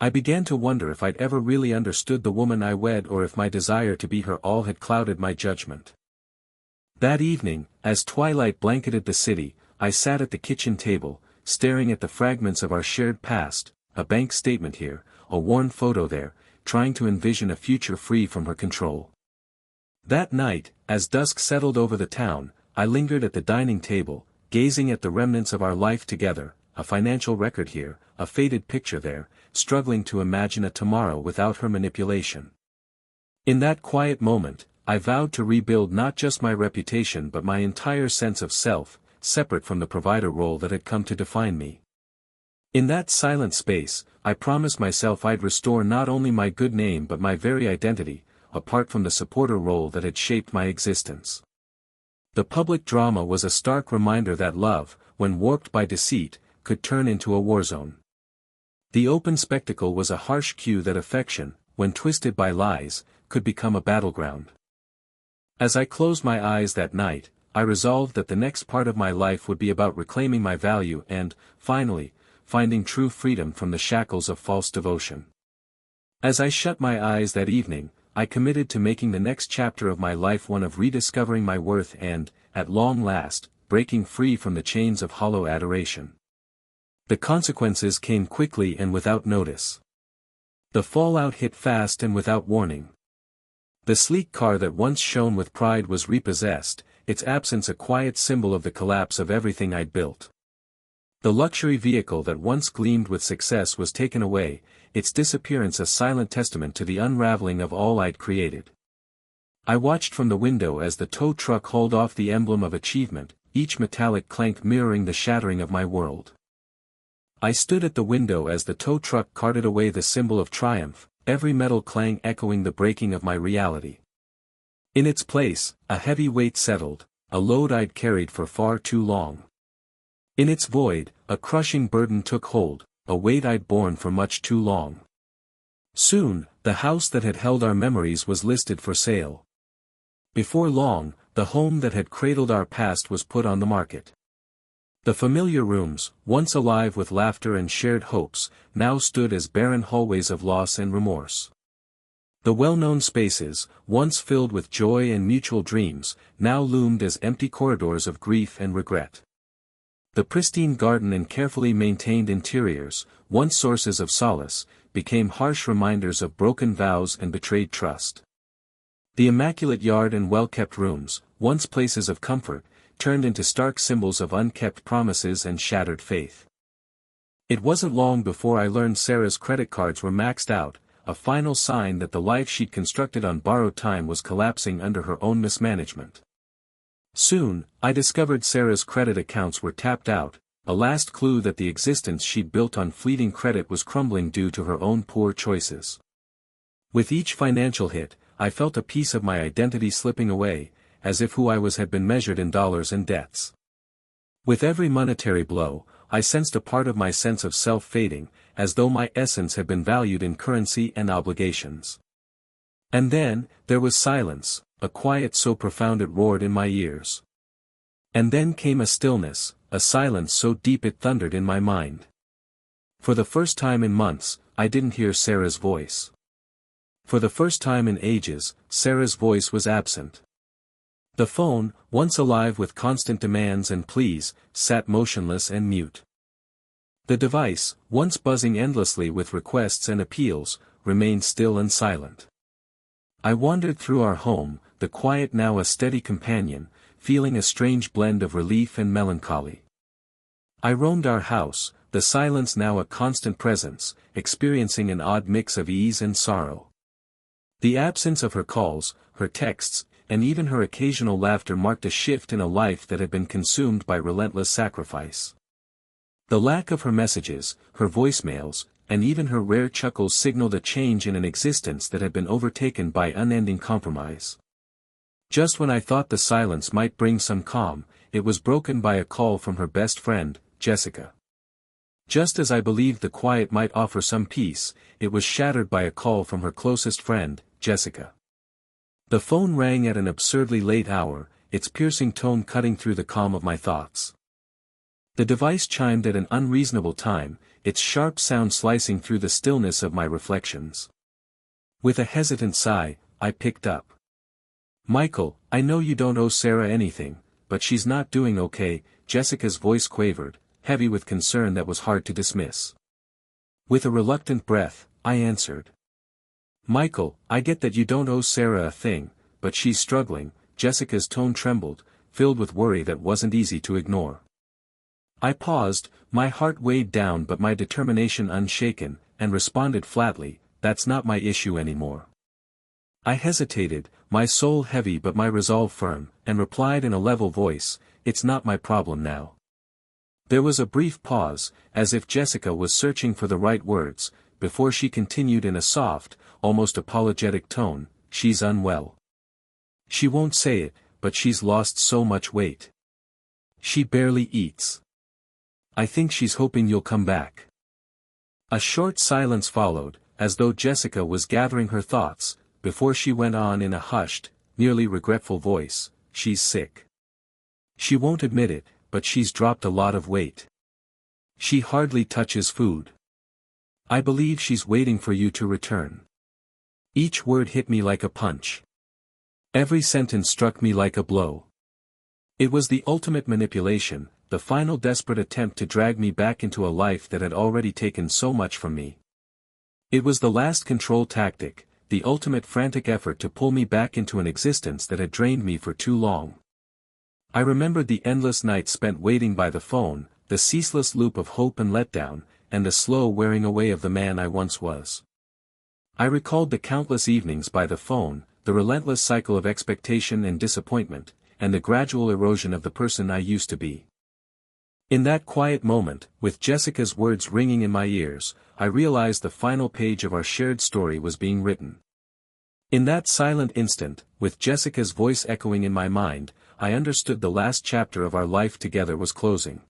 I began to wonder if I'd ever really understood the woman I wed or if my desire to be her all had clouded my judgment. That evening, as twilight blanketed the city, I sat at the kitchen table, staring at the fragments of our shared past, a bank statement here, a worn photo there, trying to envision a future free from her control. That night, as dusk settled over the town, I lingered at the dining table, gazing at the remnants of our life together, a financial record here, a faded picture there, struggling to imagine a tomorrow without her manipulation. In that quiet moment, I vowed to rebuild not just my reputation but my entire sense of self, separate from the provider role that had come to define me. In that silent space, I promised myself I'd restore not only my good name but my very identity, apart from the supporter role that had shaped my existence. The public drama was a stark reminder that love, when warped by deceit, could turn into a war zone. The open spectacle was a harsh cue that affection, when twisted by lies, could become a battleground. As I closed my eyes that night, I resolved that the next part of my life would be about reclaiming my value and, finally, finding true freedom from the shackles of false devotion. As I shut my eyes that evening, I committed to making the next chapter of my life one of rediscovering my worth and, at long last, breaking free from the chains of hollow adoration. The consequences came quickly and without notice. The fallout hit fast and without warning. The sleek car that once shone with pride was repossessed, its absence a quiet symbol of the collapse of everything I'd built. The luxury vehicle that once gleamed with success was taken away, its disappearance a silent testament to the unraveling of all I'd created. I watched from the window as the tow truck hauled off the emblem of achievement, each metallic clank mirroring the shattering of my world. I stood at the window as the tow truck carted away the symbol of triumph, every metal clang echoing the breaking of my reality. In its place, a heavy weight settled, a load I'd carried for far too long. In its void, a crushing burden took hold, a weight I'd borne for much too long. Soon, the house that had held our memories was listed for sale. Before long, the home that had cradled our past was put on the market. The familiar rooms, once alive with laughter and shared hopes, now stood as barren hallways of loss and remorse. The well-known spaces, once filled with joy and mutual dreams, now loomed as empty corridors of grief and regret. The pristine garden and carefully maintained interiors, once sources of solace, became harsh reminders of broken vows and betrayed trust. The immaculate yard and well-kept rooms, once places of comfort, turned into stark symbols of unkept promises and shattered faith. It wasn't long before I learned Sarah's credit cards were maxed out, a final sign that the life she'd constructed on borrowed time was collapsing under her own mismanagement. Soon, I discovered Sarah's credit accounts were tapped out, a last clue that the existence she'd built on fleeting credit was crumbling due to her own poor choices. With each financial hit, I felt a piece of my identity slipping away, as if who I was had been measured in dollars and debts. With every monetary blow, I sensed a part of my sense of self fading, as though my essence had been valued in currency and obligations. And then, there was silence, a quiet so profound it roared in my ears. And then came a stillness, a silence so deep it thundered in my mind. For the first time in months, I didn't hear Sarah's voice. For the first time in ages, Sarah's voice was absent. The phone, once alive with constant demands and pleas, sat motionless and mute. The device, once buzzing endlessly with requests and appeals, remained still and silent. I wandered through our home, the quiet now a steady companion, feeling a strange blend of relief and melancholy. I roamed our house, the silence now a constant presence, experiencing an odd mix of ease and sorrow. The absence of her calls, her texts, and even her occasional laughter marked a shift in a life that had been consumed by relentless sacrifice. The lack of her messages, her voicemails, and even her rare chuckles signaled a change in an existence that had been overtaken by unending compromise. Just when I thought the silence might bring some calm, it was broken by a call from her best friend, Jessica. Just as I believed the quiet might offer some peace, it was shattered by a call from her closest friend, Jessica. The phone rang at an absurdly late hour, its piercing tone cutting through the calm of my thoughts. The device chimed at an unreasonable time, its sharp sound slicing through the stillness of my reflections. With a hesitant sigh, I picked up. "Michael, I know you don't owe Sarah anything, but she's not doing okay," Jessica's voice quavered, heavy with concern that was hard to dismiss. With a reluctant breath, I answered. "Michael, I get that you don't owe Sarah a thing, but she's struggling." Jessica's tone trembled, filled with worry that wasn't easy to ignore. I paused, my heart weighed down but my determination unshaken, and responded flatly, "That's not my issue anymore." I hesitated, my soul heavy but my resolve firm, and replied in a level voice, "It's not my problem now." There was a brief pause, as if Jessica was searching for the right words, before she continued in a soft, almost apologetic tone, "She's unwell. She won't say it, but she's lost so much weight. She barely eats. I think she's hoping you'll come back." A short silence followed, as though Jessica was gathering her thoughts, before she went on in a hushed, nearly regretful voice, "She's sick. She won't admit it, but she's dropped a lot of weight. She hardly touches food. I believe she's waiting for you to return." Each word hit me like a punch. Every sentence struck me like a blow. It was the ultimate manipulation, the final desperate attempt to drag me back into a life that had already taken so much from me. It was the last control tactic, the ultimate frantic effort to pull me back into an existence that had drained me for too long. I remembered the endless nights spent waiting by the phone, the ceaseless loop of hope and letdown, and the slow wearing away of the man I once was. I recalled the countless evenings by the phone, the relentless cycle of expectation and disappointment, and the gradual erosion of the person I used to be. In that quiet moment, with Jessica's words ringing in my ears, I realized the final page of our shared story was being written. In that silent instant, with Jessica's voice echoing in my mind, I understood the last chapter of our life together was closing.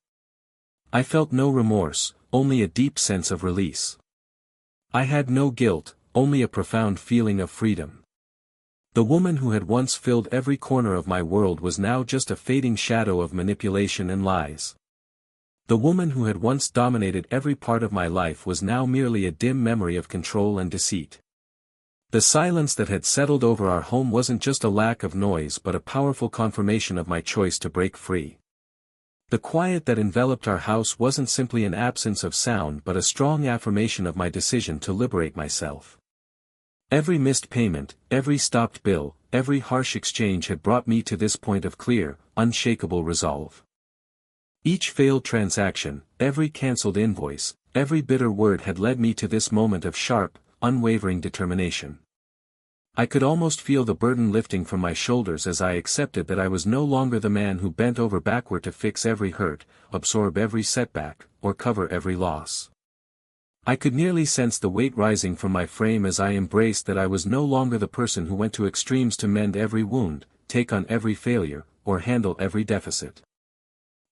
I felt no remorse, only a deep sense of release. I had no guilt, only a profound feeling of freedom. The woman who had once filled every corner of my world was now just a fading shadow of manipulation and lies. The woman who had once dominated every part of my life was now merely a dim memory of control and deceit. The silence that had settled over our home wasn't just a lack of noise but a powerful confirmation of my choice to break free. The quiet that enveloped our house wasn't simply an absence of sound but a strong affirmation of my decision to liberate myself. Every missed payment, every stopped bill, every harsh exchange had brought me to this point of clear, unshakable resolve. Each failed transaction, every cancelled invoice, every bitter word had led me to this moment of sharp, unwavering determination. I could almost feel the burden lifting from my shoulders as I accepted that I was no longer the man who bent over backward to fix every hurt, absorb every setback, or cover every loss. I could nearly sense the weight rising from my frame as I embraced that I was no longer the person who went to extremes to mend every wound, take on every failure, or handle every deficit.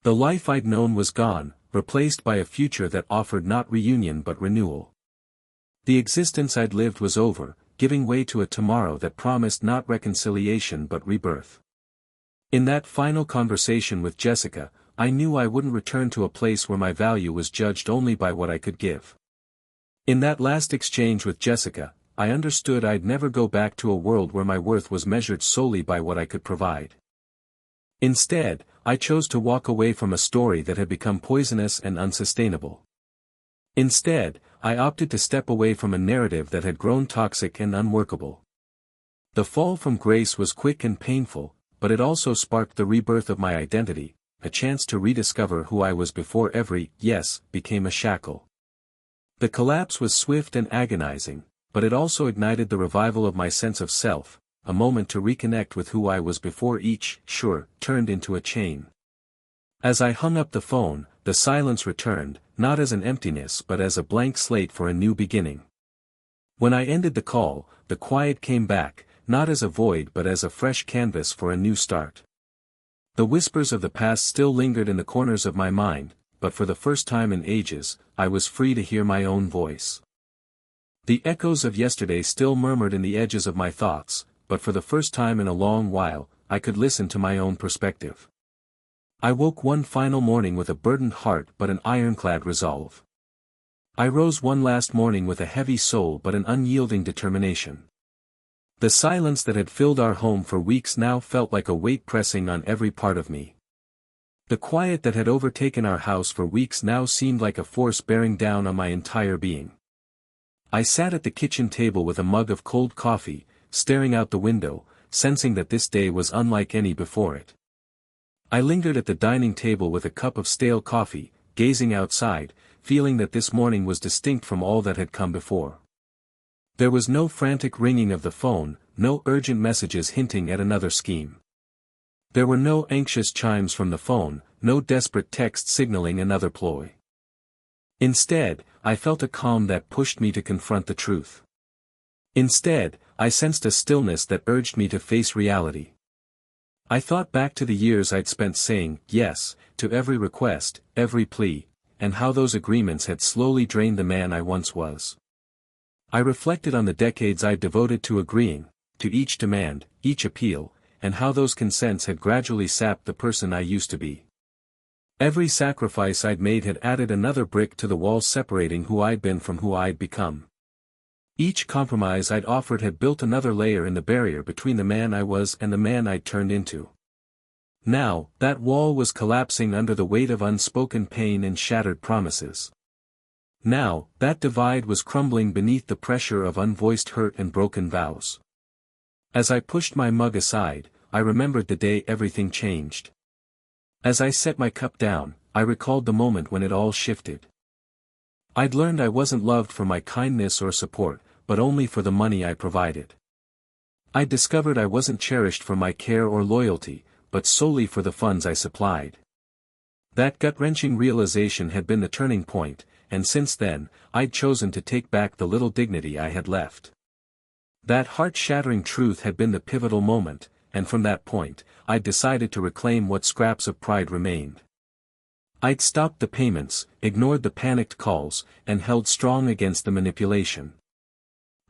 The life I'd known was gone, replaced by a future that offered not reunion but renewal. The existence I'd lived was over, giving way to a tomorrow that promised not reconciliation but rebirth. In that final conversation with Jessica, I knew I wouldn't return to a place where my value was judged only by what I could give. In that last exchange with Jessica, I understood I'd never go back to a world where my worth was measured solely by what I could provide. Instead, I chose to walk away from a story that had become poisonous and unsustainable. Instead, I opted to step away from a narrative that had grown toxic and unworkable. The fall from grace was quick and painful, but it also sparked the rebirth of my identity, a chance to rediscover who I was before every yes became a shackle. The collapse was swift and agonizing, but it also ignited the revival of my sense of self, a moment to reconnect with who I was before each sure turned into a chain. As I hung up the phone, the silence returned, not as an emptiness but as a blank slate for a new beginning. When I ended the call, the quiet came back, not as a void but as a fresh canvas for a new start. The whispers of the past still lingered in the corners of my mind, but for the first time in ages, I was free to hear my own voice. The echoes of yesterday still murmured in the edges of my thoughts, but for the first time in a long while, I could listen to my own perspective. I woke one final morning with a burdened heart but an ironclad resolve. I rose one last morning with a heavy soul but an unyielding determination. The silence that had filled our home for weeks now felt like a weight pressing on every part of me. The quiet that had overtaken our house for weeks now seemed like a force bearing down on my entire being. I sat at the kitchen table with a mug of cold coffee, staring out the window, sensing that this day was unlike any before it. I lingered at the dining table with a cup of stale coffee, gazing outside, feeling that this morning was distinct from all that had come before. There was no frantic ringing of the phone, no urgent messages hinting at another scheme. There were no anxious chimes from the phone, no desperate text signaling another ploy. Instead, I felt a calm that pushed me to confront the truth. Instead, I sensed a stillness that urged me to face reality. I thought back to the years I'd spent saying yes to every request, every plea, and how those agreements had slowly drained the man I once was. I reflected on the decades I'd devoted to agreeing, to each demand, each appeal, and how those consents had gradually sapped the person I used to be. Every sacrifice I'd made had added another brick to the wall separating who I'd been from who I'd become. Each compromise I'd offered had built another layer in the barrier between the man I was and the man I'd turned into. Now, that wall was collapsing under the weight of unspoken pain and shattered promises. Now, that divide was crumbling beneath the pressure of unvoiced hurt and broken vows. As I pushed my mug aside, I remembered the day everything changed. As I set my cup down, I recalled the moment when it all shifted. I'd learned I wasn't loved for my kindness or support, but only for the money I provided. I'd discovered I wasn't cherished for my care or loyalty, but solely for the funds I supplied. That gut-wrenching realization had been the turning point, and since then, I'd chosen to take back the little dignity I had left. That heart-shattering truth had been the pivotal moment, and from that point, I'd decided to reclaim what scraps of pride remained. I'd stopped the payments, ignored the panicked calls, and held strong against the manipulation.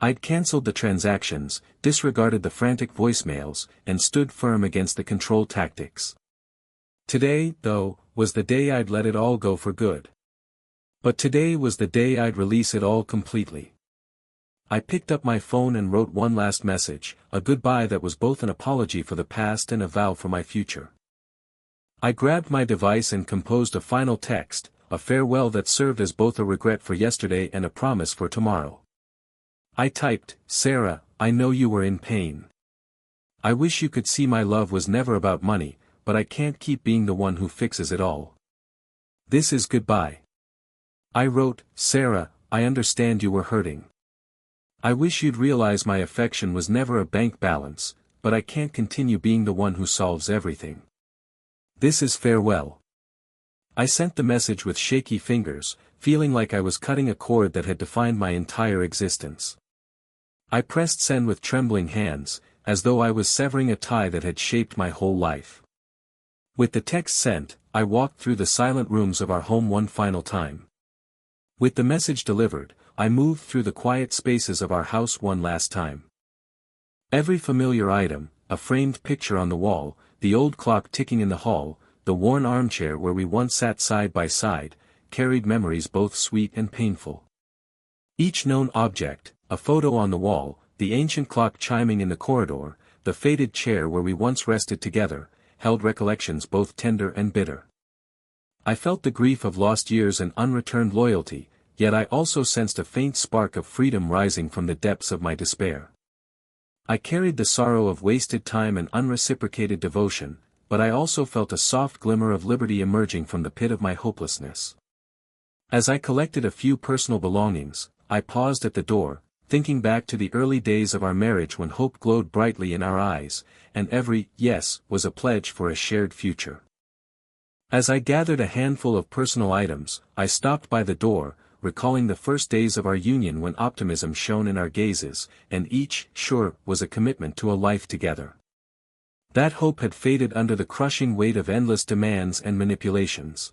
I'd cancelled the transactions, disregarded the frantic voicemails, and stood firm against the control tactics. Today, though, was the day I'd let it all go for good. But today was the day I'd release it all completely. I picked up my phone and wrote one last message, a goodbye that was both an apology for the past and a vow for my future. I grabbed my device and composed a final text, a farewell that served as both a regret for yesterday and a promise for tomorrow. I typed, "Sarah, I know you were in pain. I wish you could see my love was never about money, but I can't keep being the one who fixes it all. This is goodbye." I wrote, "Sarah, I understand you were hurting. I wish you'd realize my affection was never a bank balance, but I can't continue being the one who solves everything. This is farewell." I sent the message with shaky fingers, feeling like I was cutting a cord that had defined my entire existence. I pressed send with trembling hands, as though I was severing a tie that had shaped my whole life. With the text sent, I walked through the silent rooms of our home one final time. With the message delivered, I moved through the quiet spaces of our house one last time. Every familiar item, a framed picture on the wall, the old clock ticking in the hall, the worn armchair where we once sat side by side, carried memories both sweet and painful. Each known object, a photo on the wall, the ancient clock chiming in the corridor, the faded chair where we once rested together, held recollections both tender and bitter. I felt the grief of lost years and unreturned loyalty, yet I also sensed a faint spark of freedom rising from the depths of my despair. I carried the sorrow of wasted time and unreciprocated devotion, but I also felt a soft glimmer of liberty emerging from the pit of my hopelessness. As I collected a few personal belongings, I paused at the door, thinking back to the early days of our marriage when hope glowed brightly in our eyes, and every yes was a pledge for a shared future. As I gathered a handful of personal items, I stopped by the door, recalling the first days of our union when optimism shone in our gazes, and each, sure, was a commitment to a life together. That hope had faded under the crushing weight of endless demands and manipulations.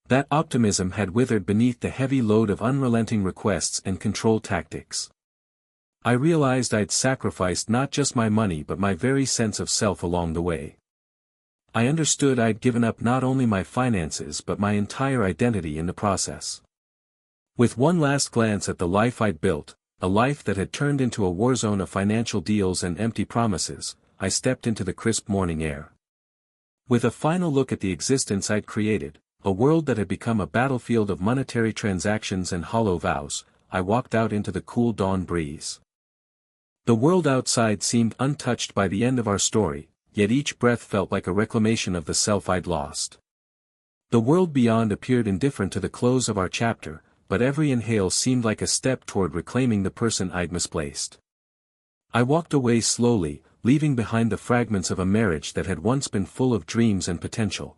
That optimism had withered beneath the heavy load of unrelenting requests and control tactics. I realized I'd sacrificed not just my money but my very sense of self along the way. I understood I'd given up not only my finances but my entire identity in the process. With one last glance at the life I'd built, a life that had turned into a war zone of financial deals and empty promises, I stepped into the crisp morning air. With a final look at the existence I'd created, a world that had become a battlefield of monetary transactions and hollow vows, I walked out into the cool dawn breeze. The world outside seemed untouched by the end of our story, yet each breath felt like a reclamation of the self I'd lost. The world beyond appeared indifferent to the close of our chapter, but every inhale seemed like a step toward reclaiming the person I'd misplaced. I walked away slowly, leaving behind the fragments of a marriage that had once been full of dreams and potential.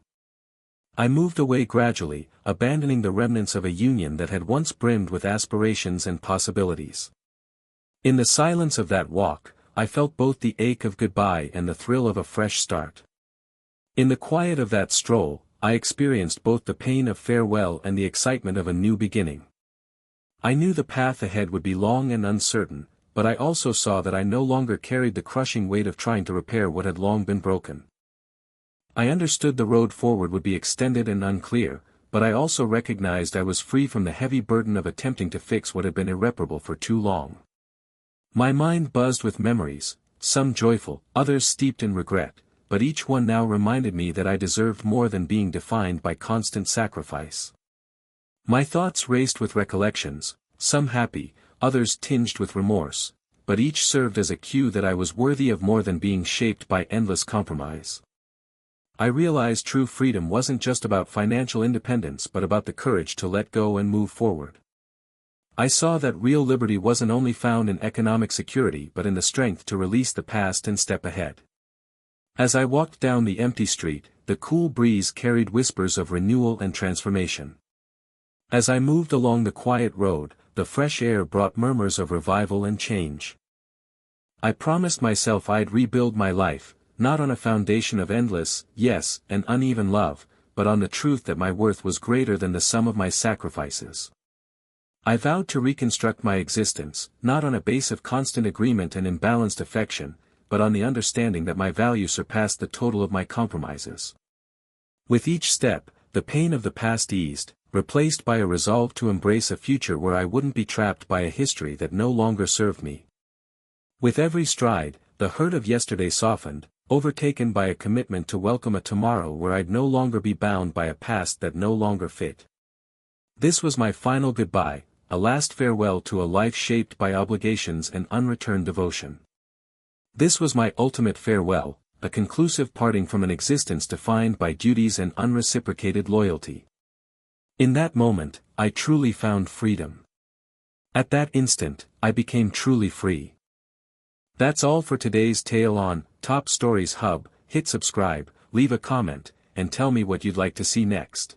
I moved away gradually, abandoning the remnants of a union that had once brimmed with aspirations and possibilities. In the silence of that walk, I felt both the ache of goodbye and the thrill of a fresh start. In the quiet of that stroll, I experienced both the pain of farewell and the excitement of a new beginning. I knew the path ahead would be long and uncertain, but I also saw that I no longer carried the crushing weight of trying to repair what had long been broken. I understood the road forward would be extended and unclear, but I also recognized I was free from the heavy burden of attempting to fix what had been irreparable for too long. My mind buzzed with memories, some joyful, others steeped in regret, but each one now reminded me that I deserved more than being defined by constant sacrifice. My thoughts raced with recollections, some happy, others tinged with remorse, but each served as a cue that I was worthy of more than being shaped by endless compromise. I realized true freedom wasn't just about financial independence but about the courage to let go and move forward. I saw that real liberty wasn't only found in economic security but in the strength to release the past and step ahead. As I walked down the empty street, the cool breeze carried whispers of renewal and transformation. As I moved along the quiet road, the fresh air brought murmurs of revival and change. I promised myself I'd rebuild my life, not on a foundation of endless, yes, and uneven love, but on the truth that my worth was greater than the sum of my sacrifices. I vowed to reconstruct my existence, not on a base of constant agreement and imbalanced affection, but on the understanding that my value surpassed the total of my compromises. With each step, the pain of the past eased, replaced by a resolve to embrace a future where I wouldn't be trapped by a history that no longer served me. With every stride, the hurt of yesterday softened, overtaken by a commitment to welcome a tomorrow where I'd no longer be bound by a past that no longer fit. This was my final goodbye, a last farewell to a life shaped by obligations and unreturned devotion. This was my ultimate farewell, a conclusive parting from an existence defined by duties and unreciprocated loyalty. In that moment, I truly found freedom. At that instant, I became truly free. That's all for today's tale on Top Stories Hub. Hit subscribe, leave a comment, and tell me what you'd like to see next.